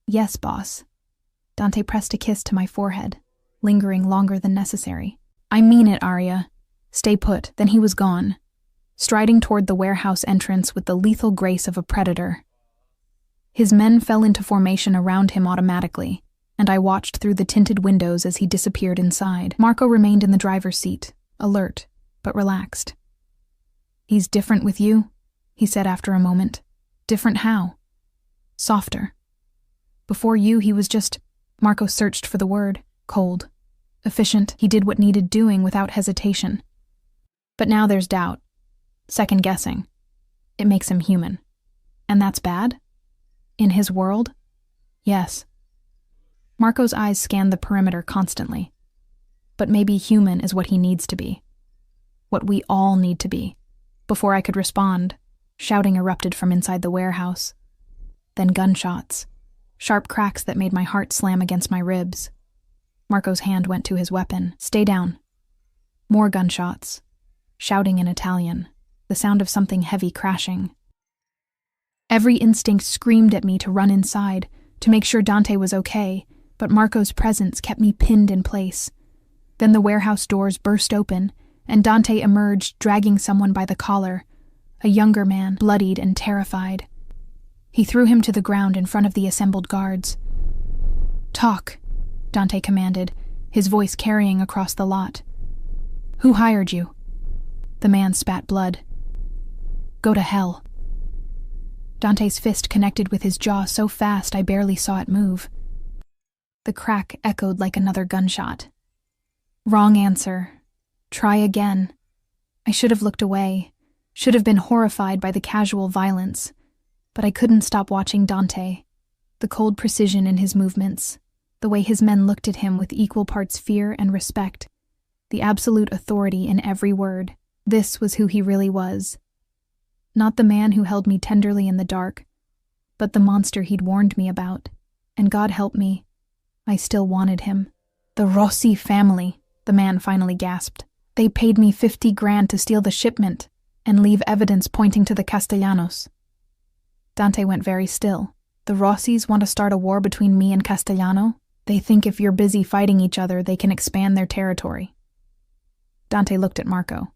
A: "Yes, boss." Dante pressed a kiss to my forehead, lingering longer than necessary. "I mean it, Arya." "Stay put." Then he was gone, striding toward the warehouse entrance with the lethal grace of a predator. His men fell into formation around him automatically, and I watched through the tinted windows as he disappeared inside. Marco remained in the driver's seat, alert, but relaxed. "He's different with you," he said after a moment. "Different how?" "Softer. Before you, he was just—" Marco searched for the word. "Cold. Efficient. He did what needed doing without hesitation. But now there's doubt. Second-guessing. It makes him human. And that's bad? In his world? Yes." Marco's eyes scanned the perimeter constantly. "But maybe human is what he needs to be. What we all need to be." Before I could respond, shouting erupted from inside the warehouse. Then gunshots. Sharp cracks that made my heart slam against my ribs. Marco's hand went to his weapon. "Stay down." More gunshots. Shouting in Italian. The sound of something heavy crashing. Every instinct screamed at me to run inside, to make sure Dante was okay, but Marco's presence kept me pinned in place. Then the warehouse doors burst open, and Dante emerged dragging someone by the collar, a younger man, bloodied and terrified. He threw him to the ground in front of the assembled guards. "Talk," Dante commanded, his voice carrying across the lot. "Who hired you?" The man spat blood. "Go to hell." Dante's fist connected with his jaw so fast I barely saw it move. The crack echoed like another gunshot. "Wrong answer. Try again." I should have looked away, should have been horrified by the casual violence, but I couldn't stop watching Dante, the cold precision in his movements, the way his men looked at him with equal parts fear and respect, the absolute authority in every word. This was who he really was. Not the man who held me tenderly in the dark, but the monster he'd warned me about, and God help me, I still wanted him. "The Rossi family," the man finally gasped. "They paid me 50 grand to steal the shipment and leave evidence pointing to the Castellanos." Dante went very still. "The Rossis want to start a war between me and Castellano? They think if you're busy fighting each other, they can expand their territory." Dante looked at Marco.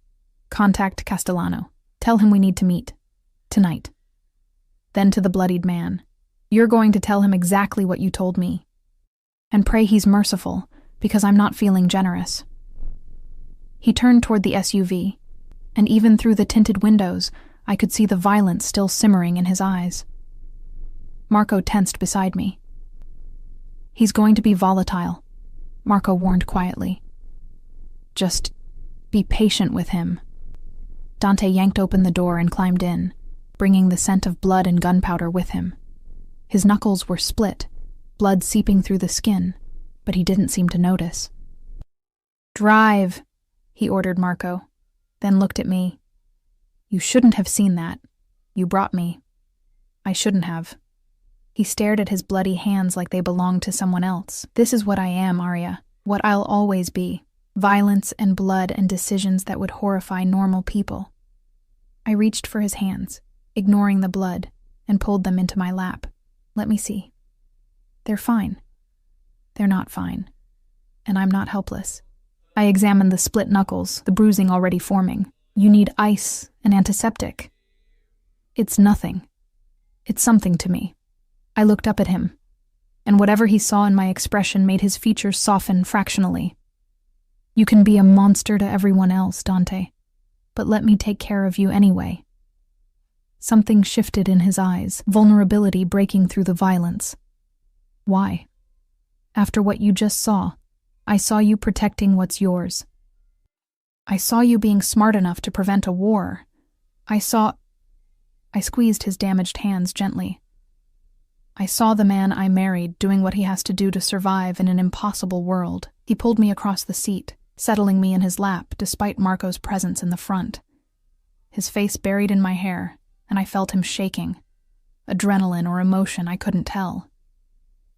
A: "Contact Castellano. Tell him we need to meet. Tonight." Then to the bloodied man. "You're going to tell him exactly what you told me. And pray he's merciful, because I'm not feeling generous." He turned toward the SUV, and even through the tinted windows, I could see the violence still simmering in his eyes. Marco tensed beside me. "He's going to be volatile," Marco warned quietly. "Just be patient with him." Dante yanked open the door and climbed in, bringing the scent of blood and gunpowder with him. His knuckles were split, blood seeping through the skin, but he didn't seem to notice. "Drive," he ordered Marco, then looked at me. "You shouldn't have seen that. You brought me." "I shouldn't have." He stared at his bloody hands like they belonged to someone else. "This is what I am, Arya. What I'll always be. Violence and blood and decisions that would horrify normal people." I reached for his hands, ignoring the blood, and pulled them into my lap. "Let me see. They're fine." "They're not fine. And I'm not helpless." I examined the split knuckles, the bruising already forming. "You need ice and antiseptic." "It's nothing. It's something to me." I looked up at him, and whatever he saw in my expression made his features soften fractionally. "You can be a monster to everyone else, Dante, but let me take care of you anyway." Something shifted in his eyes, vulnerability breaking through the violence. "Why? After what you just saw, I saw you protecting what's yours. I saw you being smart enough to prevent a war. I squeezed his damaged hands gently. "I saw the man I married doing what he has to do to survive in an impossible world." He pulled me across the seat, settling me in his lap despite Marco's presence in the front. His face buried in my hair, and I felt him shaking. Adrenaline or emotion, I couldn't tell.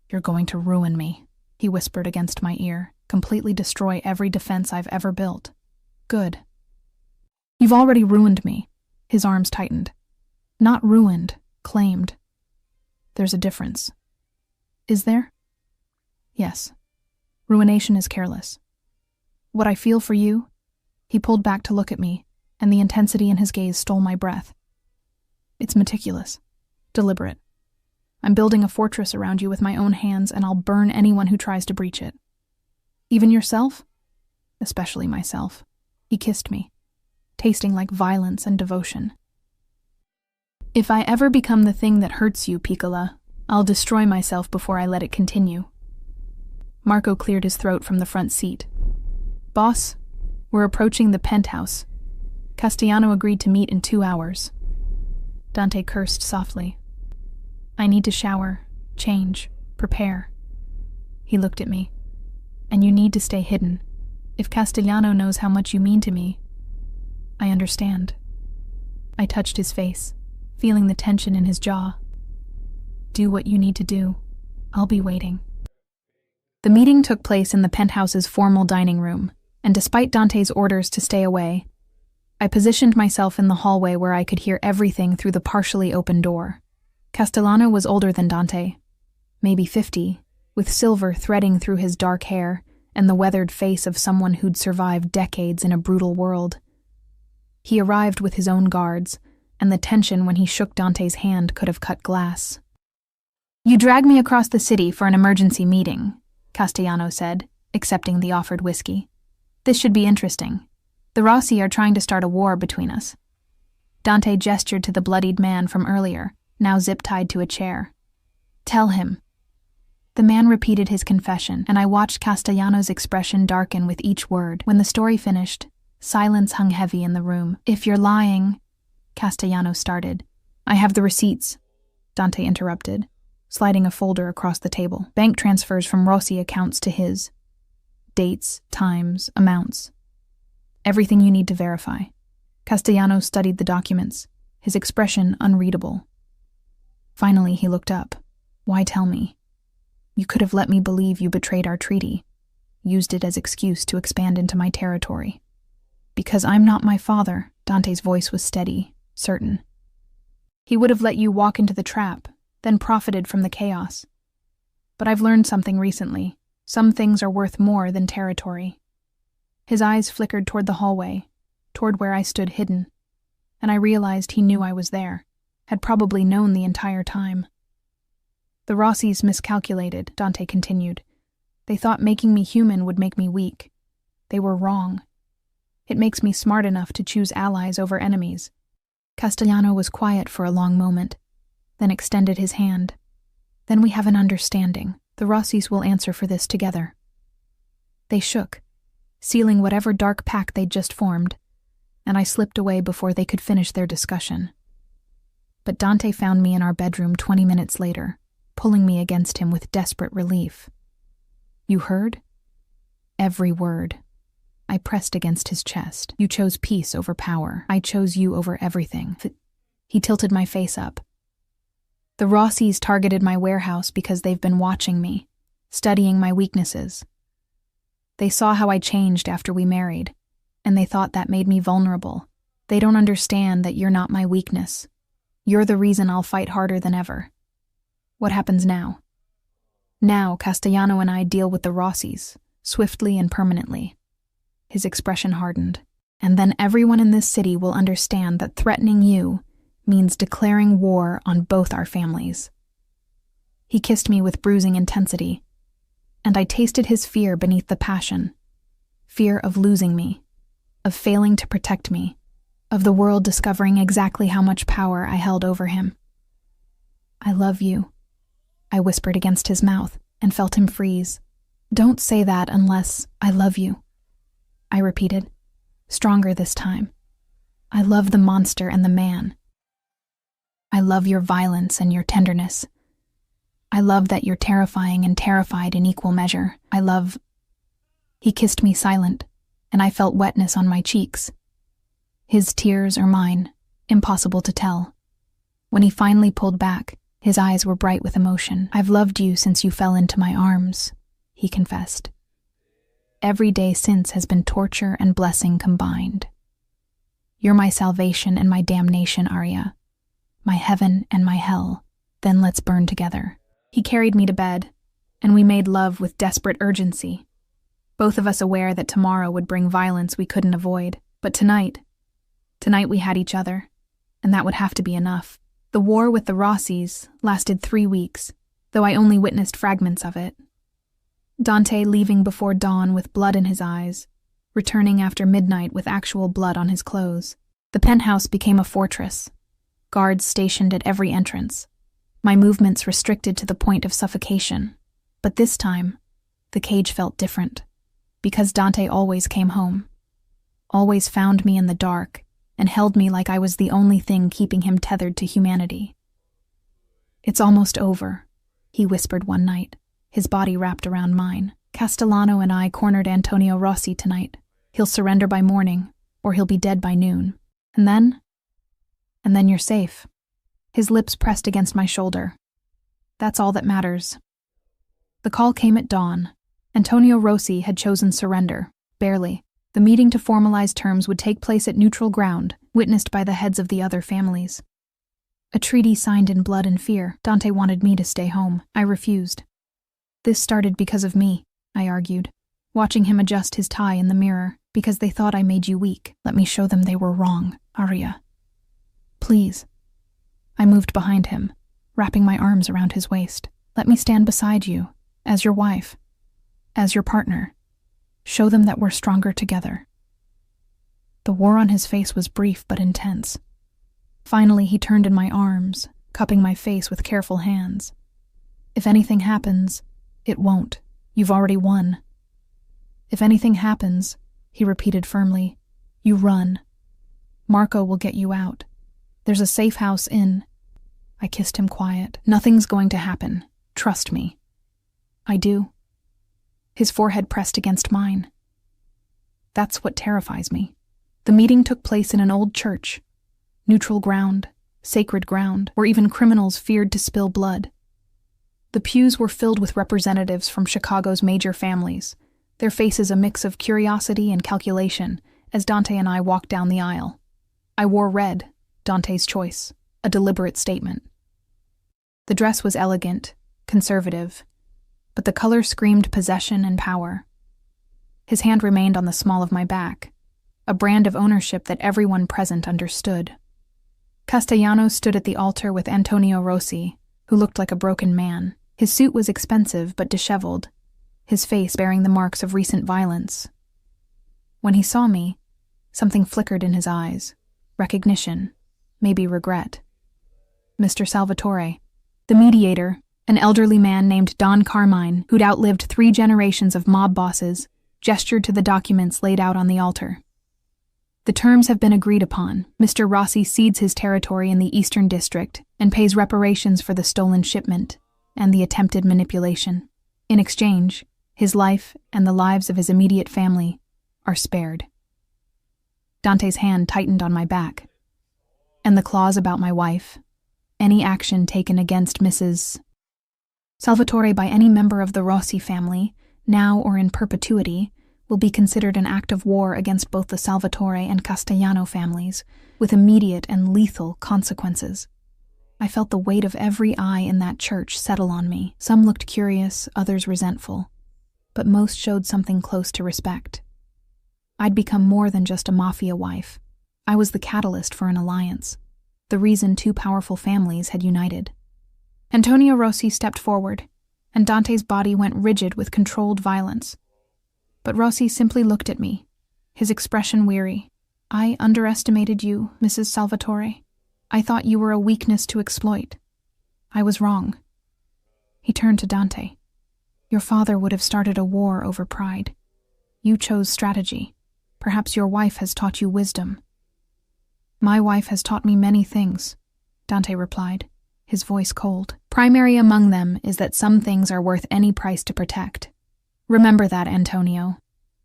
A: "You're going to ruin me," he whispered against my ear, "completely destroy every defense I've ever built." "Good." "You've already ruined me." His arms tightened. "Not ruined, claimed." "There's a difference." "Is there?" "Yes. Ruination is careless. What I feel for you..." He pulled back to look at me, and the intensity in his gaze stole my breath. "It's meticulous, deliberate. I'm building a fortress around you with my own hands, and I'll burn anyone who tries to breach it. Even yourself? Especially myself." He kissed me, tasting like violence and devotion. "If I ever become the thing that hurts you, Piccola, I'll destroy myself before I let it continue." Marco cleared his throat from the front seat. "Boss, we're approaching the penthouse. Castellano agreed to meet in 2 hours." Dante cursed softly. "I need to shower, change, prepare." He looked at me. "And you need to stay hidden. If Castellano knows how much you mean to me..." "I understand." I touched his face, feeling the tension in his jaw. "Do what you need to do. I'll be waiting." The meeting took place in the penthouse's formal dining room, and despite Dante's orders to stay away, I positioned myself in the hallway where I could hear everything through the partially open door. Castellano was older than Dante, maybe 50, with silver threading through his dark hair and the weathered face of someone who'd survived decades in a brutal world. He arrived with his own guards, and the tension when he shook Dante's hand could have cut glass. "You dragged me across the city for an emergency meeting," Castellano said, accepting the offered whiskey. "This should be interesting. The Rossi are trying to start a war between us." Dante gestured to the bloodied man from earlier, now zip-tied to a chair. "Tell him." The man repeated his confession, and I watched Castellano's expression darken with each word. When the story finished, silence hung heavy in the room. "If you're lying..." Castellano started. "I have the receipts," Dante interrupted, sliding a folder across the table. "Bank transfers from Rossi accounts to his. Dates, times, amounts. Everything you need to verify." Castellano studied the documents, his expression unreadable. Finally, he looked up. "Why tell me? You could have let me believe you betrayed our treaty, used it as excuse to expand into my territory." "Because I'm not my father," Dante's voice was steady, certain. "He would have let you walk into the trap, then profited from the chaos. But I've learned something recently. Some things are worth more than territory." His eyes flickered toward the hallway, toward where I stood hidden, and I realized he knew I was there, had probably known the entire time. "The Rossis miscalculated," Dante continued. "They thought making me human would make me weak. They were wrong. It makes me smart enough to choose allies over enemies." Castellano was quiet for a long moment, then extended his hand. "Then we have an understanding. The Rossis will answer for this together." They shook, sealing whatever dark pact they'd just formed, and I slipped away before they could finish their discussion. But Dante found me in our bedroom 20 minutes later, pulling me against him with desperate relief. You heard? Every word. I pressed against his chest. You chose peace over power. I chose you over everything. He tilted my face up. The Rossies targeted my warehouse because they've been watching me, studying my weaknesses. They saw how I changed after we married, and they thought that made me vulnerable. They don't understand that you're not my weakness. You're the reason I'll fight harder than ever. What happens now? Now, Castellano and I deal with the Rossies, swiftly and permanently. His expression hardened. And then everyone in this city will understand that threatening you means declaring war on both our families. He kissed me with bruising intensity, and I tasted his fear beneath the passion. Fear of losing me, of failing to protect me, of the world discovering exactly how much power I held over him. I love you, I whispered against his mouth and felt him freeze. Don't say that unless I love you, I repeated, stronger this time. I love the monster and the man. I love your violence and your tenderness. I love that you're terrifying and terrified in equal measure. I love... He kissed me silent, and I felt wetness on my cheeks. His tears or mine, impossible to tell. When he finally pulled back, his eyes were bright with emotion. I've loved you since you fell into my arms, he confessed. Every day since has been torture and blessing combined. You're my salvation and my damnation, Arya. My heaven and my hell. Then let's burn together. He carried me to bed, and we made love with desperate urgency, both of us aware that tomorrow would bring violence we couldn't avoid. But tonight we had each other, and that would have to be enough. The war with the Rossies lasted 3 weeks, though I only witnessed fragments of it. Dante leaving before dawn with blood in his eyes, returning after midnight with actual blood on his clothes. The penthouse became a fortress, guards stationed at every entrance, my movements restricted to the point of suffocation. But this time, the cage felt different, because Dante always came home, always found me in the dark, and held me like I was the only thing keeping him tethered to humanity. It's almost over, he whispered one night, his body wrapped around mine. Castellano and I cornered Antonio Rossi tonight. He'll surrender by morning, or he'll be dead by noon. And then you're safe. His lips pressed against my shoulder. That's all that matters. The call came at dawn. Antonio Rossi had chosen surrender, barely. The meeting to formalize terms would take place at neutral ground, witnessed by the heads of the other families. A treaty signed in blood and fear. Dante wanted me to stay home. I refused. This started because of me, I argued, watching him adjust his tie in the mirror, because they thought I made you weak. Let me show them they were wrong, Arya. Please. I moved behind him, wrapping my arms around his waist. Let me stand beside you, as your wife, as your partner. Show them that we're stronger together. The war on his face was brief but intense. Finally, he turned in my arms, cupping my face with careful hands. If anything happens, it won't. You've already won. If anything happens, he repeated firmly, you run. Marco will get you out. There's a safe house in... I kissed him quiet. Nothing's going to happen. Trust me. I do. His forehead pressed against mine. That's what terrifies me. The meeting took place in an old church. Neutral ground, sacred ground, where even criminals feared to spill blood. The pews were filled with representatives from Chicago's major families, their faces a mix of curiosity and calculation, as Dante and I walked down the aisle. I wore red, Dante's choice, a deliberate statement. The dress was elegant, conservative, but the color screamed possession and power. His hand remained on the small of my back, a brand of ownership that everyone present understood. Castellano stood at the altar with Antonio Rossi, who looked like a broken man. His suit was expensive but disheveled, his face bearing the marks of recent violence. When he saw me, something flickered in his eyes. Recognition, maybe regret. Mr. Salvatore, the mediator, an elderly man named Don Carmine, who'd outlived 3 generations of mob bosses, gestured to the documents laid out on the altar. The terms have been agreed upon. Mr. Rossi cedes his territory in the Eastern District and pays reparations for the stolen shipment. and the attempted manipulation. In exchange, his life and the lives of his immediate family are spared. Dante's hand tightened on my back. And the clause about my wife, any action taken against Mrs. Salvatore by any member of the Rossi family, now or in perpetuity, will be considered an act of war against both the Salvatore and Castellano families, with immediate and lethal consequences. I felt the weight of every eye in that church settle on me. Some looked curious, others resentful, but most showed something close to respect. I'd become more than just a mafia wife. I was the catalyst for an alliance, the reason two powerful families had united. Antonio Rossi stepped forward, and Dante's body went rigid with controlled violence. But Rossi simply looked at me, his expression weary. I underestimated you, Mrs. Salvatore. I thought you were a weakness to exploit. I was wrong. He turned to Dante. Your father would have started a war over pride. You chose strategy. Perhaps your wife has taught you wisdom. My wife has taught me many things, Dante replied, his voice cold. Primary among them is that some things are worth any price to protect. Remember that, Antonio,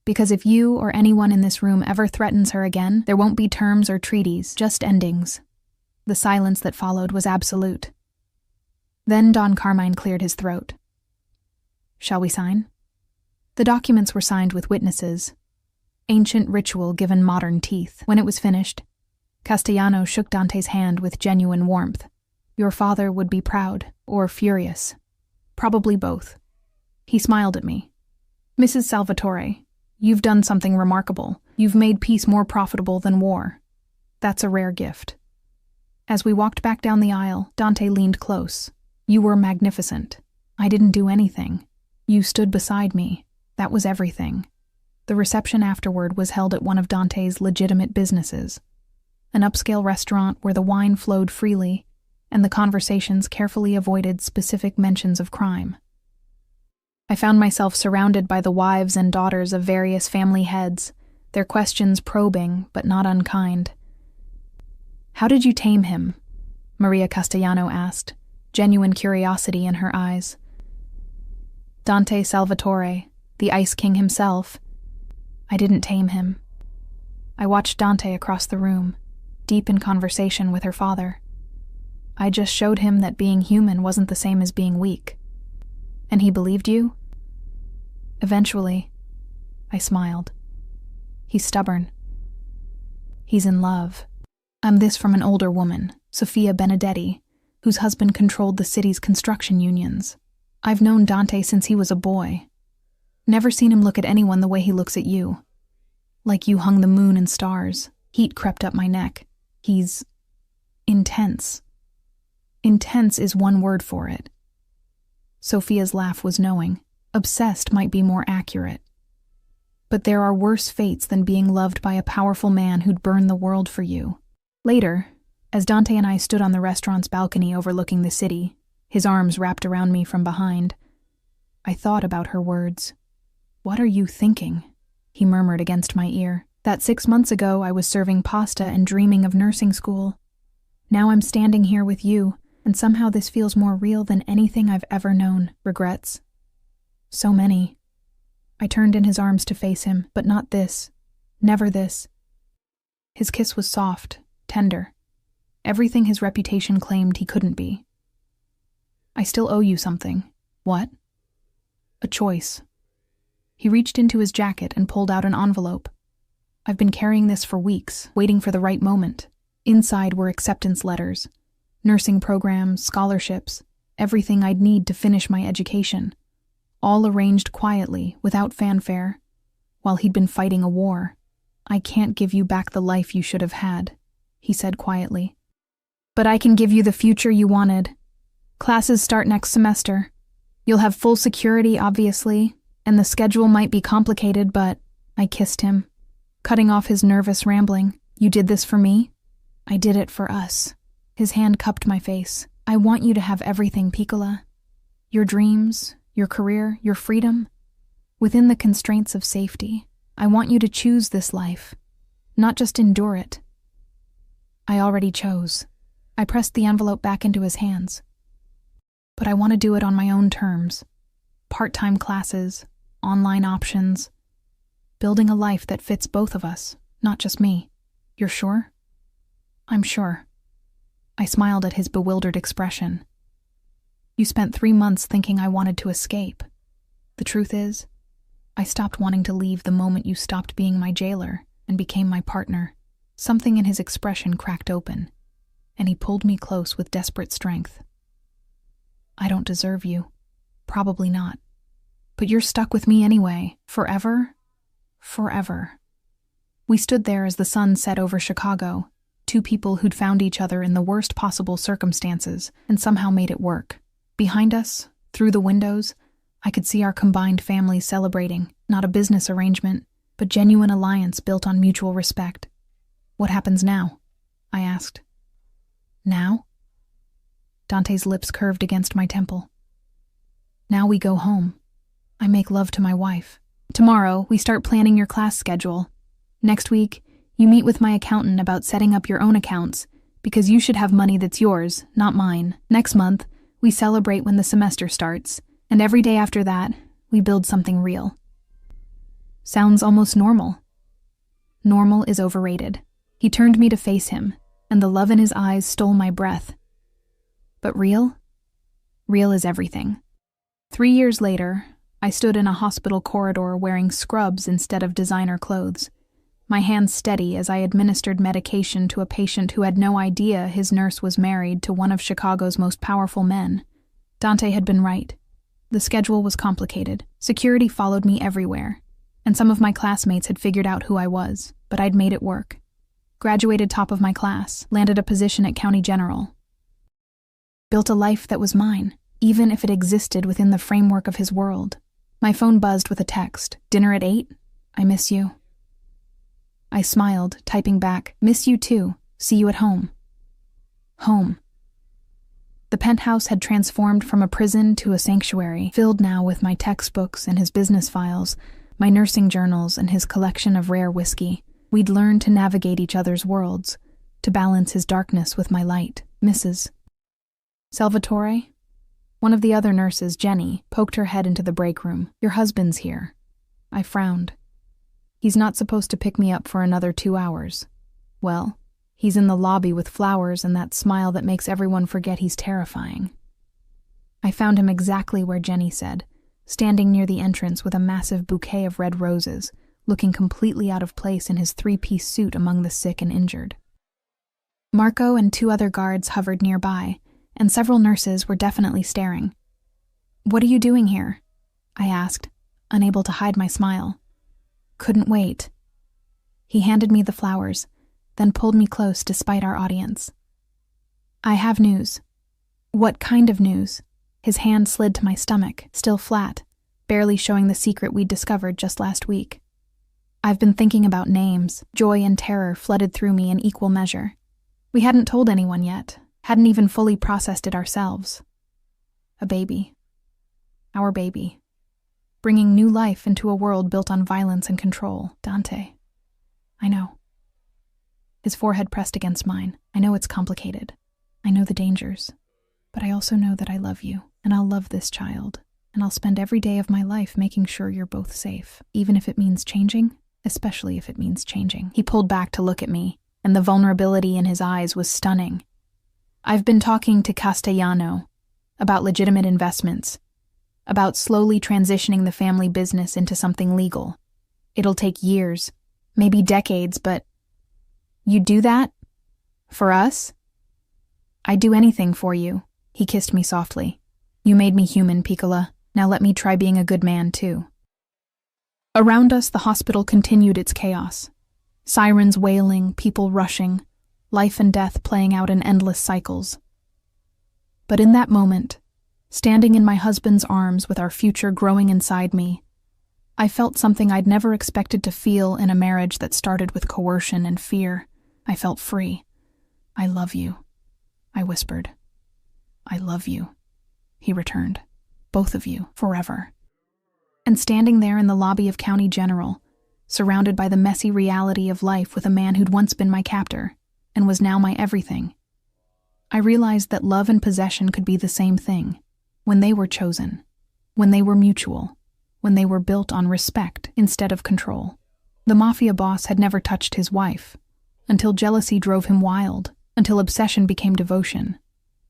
A: because if you or anyone in this room ever threatens her again, there won't be terms or treaties, just endings. The silence that followed was absolute. Then Don Carmine cleared his throat. Shall we sign? The documents were signed with witnesses. Ancient ritual given modern teeth. When it was finished, Castellano shook Dante's hand with genuine warmth. Your father would be proud, or furious. Probably both. He smiled at me. Mrs. Salvatore, you've done something remarkable. You've made peace more profitable than war. That's a rare gift. As we walked back down the aisle, Dante leaned close. You were magnificent. I didn't do anything. You stood beside me. That was everything. The reception afterward was held at one of Dante's legitimate businesses, an upscale restaurant where the wine flowed freely and the conversations carefully avoided specific mentions of crime. I found myself surrounded by the wives and daughters of various family heads, their questions probing but not unkind. How did you tame him? Maria Castellano asked, genuine curiosity in her eyes. Dante Salvatore, the Ice King himself. I didn't tame him. I watched Dante across the room, deep in conversation with her father. I just showed him that being human wasn't the same as being weak. And he believed you? Eventually, I smiled. He's stubborn. He's in love. I'm this from an older woman, Sophia Benedetti, whose husband controlled the city's construction unions. I've known Dante since he was a boy. Never seen him look at anyone the way he looks at you. Like you hung the moon and stars. Heat crept up my neck. He's intense. Intense is one word for it. Sophia's laugh was knowing. Obsessed might be more accurate. But there are worse fates than being loved by a powerful man who'd burn the world for you. Later, as Dante and I stood on the restaurant's balcony overlooking the city, his arms wrapped around me from behind, I thought about her words. What are you thinking? He murmured against my ear. That 6 months ago I was serving pasta and dreaming of nursing school. Now I'm standing here with you, and somehow this feels more real than anything I've ever known. Regrets? So many. I turned in his arms to face him, but not this. Never this. His kiss was soft, tender. Everything his reputation claimed he couldn't be. I still owe you something. What? A choice. He reached into his jacket and pulled out an envelope. I've been carrying this for weeks, waiting for the right moment. Inside were acceptance letters, nursing programs, scholarships, everything I'd need to finish my education. All arranged quietly, without fanfare, while he'd been fighting a war. I can't give you back the life you should have had, he said quietly. But I can give you the future you wanted. Classes start next semester. You'll have full security, obviously, and the schedule might be complicated, but I kissed him, cutting off his nervous rambling. You did this for me? I did it for us. His hand cupped my face. I want you to have everything, Piccola. Your dreams, your career, your freedom. Within the constraints of safety, I want you to choose this life, not just endure it. I already chose. I pressed the envelope back into his hands. But I want to do it on my own terms. Part-time classes, online options, building a life that fits both of us, not just me. You're sure? I'm sure. I smiled at his bewildered expression. You spent 3 months thinking I wanted to escape. The truth is, I stopped wanting to leave the moment you stopped being my jailer and became my partner. Something in his expression cracked open, and he pulled me close with desperate strength. I don't deserve you. Probably not. But you're stuck with me anyway. Forever? Forever. We stood there as the sun set over Chicago, two people who'd found each other in the worst possible circumstances and somehow made it work. Behind us, through the windows, I could see our combined families celebrating, not a business arrangement, but genuine alliance built on mutual respect. What happens now? I asked. Now? Dante's lips curved against my temple. Now we go home. I make love to my wife. Tomorrow, we start planning your class schedule. Next week, you meet with my accountant about setting up your own accounts, because you should have money that's yours, not mine. Next month, we celebrate when the semester starts, and every day after that, we build something real. Sounds almost normal. Normal is overrated. He turned me to face him, and the love in his eyes stole my breath. But real? Real is everything. 3 years later, I stood in a hospital corridor wearing scrubs instead of designer clothes, my hands steady as I administered medication to a patient who had no idea his nurse was married to one of Chicago's most powerful men. Dante had been right. The schedule was complicated. Security followed me everywhere, and some of my classmates had figured out who I was, but I'd made it work. Graduated top of my class, landed a position at County General. Built a life that was mine, even if it existed within the framework of his world. My phone buzzed with a text. Dinner at 8? I miss you. I smiled, typing back, miss you too. See you at home. Home. The penthouse had transformed from a prison to a sanctuary, filled now with my textbooks and his business files, my nursing journals and his collection of rare whiskey. We'd learned to navigate each other's worlds, to balance his darkness with my light. Mrs. Salvatore? One of the other nurses, Jenny, poked her head into the break room. Your husband's here. I frowned. He's not supposed to pick me up for another 2 hours. Well, he's in the lobby with flowers and that smile that makes everyone forget he's terrifying. I found him exactly where Jenny said, standing near the entrance with a massive bouquet of red roses, looking completely out of place in his 3-piece suit among the sick and injured. Marco and 2 other guards hovered nearby, and several nurses were definitely staring. What are you doing here? I asked, unable to hide my smile. Couldn't wait. He handed me the flowers, then pulled me close despite our audience. I have news. What kind of news? His hand slid to my stomach, still flat, barely showing the secret we'd discovered just last week. I've been thinking about names. Joy and terror flooded through me in equal measure. We hadn't told anyone yet, hadn't even fully processed it ourselves. A baby. Our baby. Bringing new life into a world built on violence and control. Dante. I know. His forehead pressed against mine. I know it's complicated. I know the dangers. But I also know that I love you, and I'll love this child, and I'll spend every day of my life making sure you're both safe, even if it means changing, especially if it means changing. He pulled back to look at me, and the vulnerability in his eyes was stunning. I've been talking to Castellano about legitimate investments, about slowly transitioning the family business into something legal. It'll take years, maybe decades, but you'd do that? For us? I'd do anything for you. He kissed me softly. You made me human, Piccola. Now let me try being a good man, too. Around us, the hospital continued its chaos. Sirens wailing, people rushing, life and death playing out in endless cycles. But in that moment, standing in my husband's arms with our future growing inside me, I felt something I'd never expected to feel in a marriage that started with coercion and fear. I felt free. I love you, I whispered. I love you, he returned. Both of you, forever. And standing there in the lobby of County General, surrounded by the messy reality of life with a man who'd once been my captor, and was now my everything, I realized that love and possession could be the same thing, when they were chosen, when they were mutual, when they were built on respect instead of control. The Mafia boss had never touched his wife, until jealousy drove him wild, until obsession became devotion,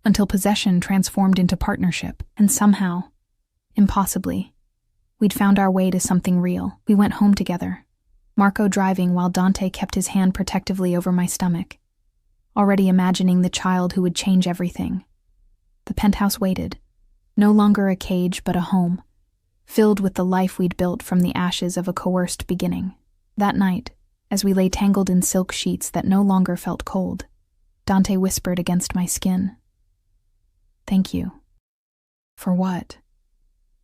A: until possession transformed into partnership, and somehow, impossibly, we'd found our way to something real. We went home together, Marco driving while Dante kept his hand protectively over my stomach, already imagining the child who would change everything. The penthouse waited, no longer a cage but a home, filled with the life we'd built from the ashes of a coerced beginning. That night, as we lay tangled in silk sheets that no longer felt cold, Dante whispered against my skin, "Thank you." For what?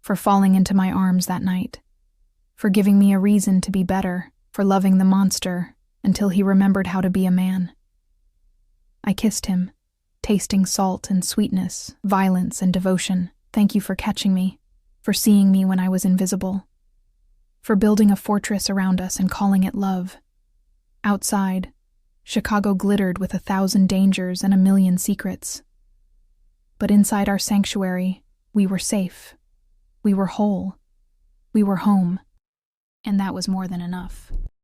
A: For falling into my arms that night, for giving me a reason to be better, for loving the monster until he remembered how to be a man. I kissed him, tasting salt and sweetness, violence and devotion. Thank you for catching me, for seeing me when I was invisible, for building a fortress around us and calling it love. Outside, Chicago glittered with 1,000 dangers and 1,000,000 secrets. But inside our sanctuary, we were safe. We were whole. We were home. And that was more than enough.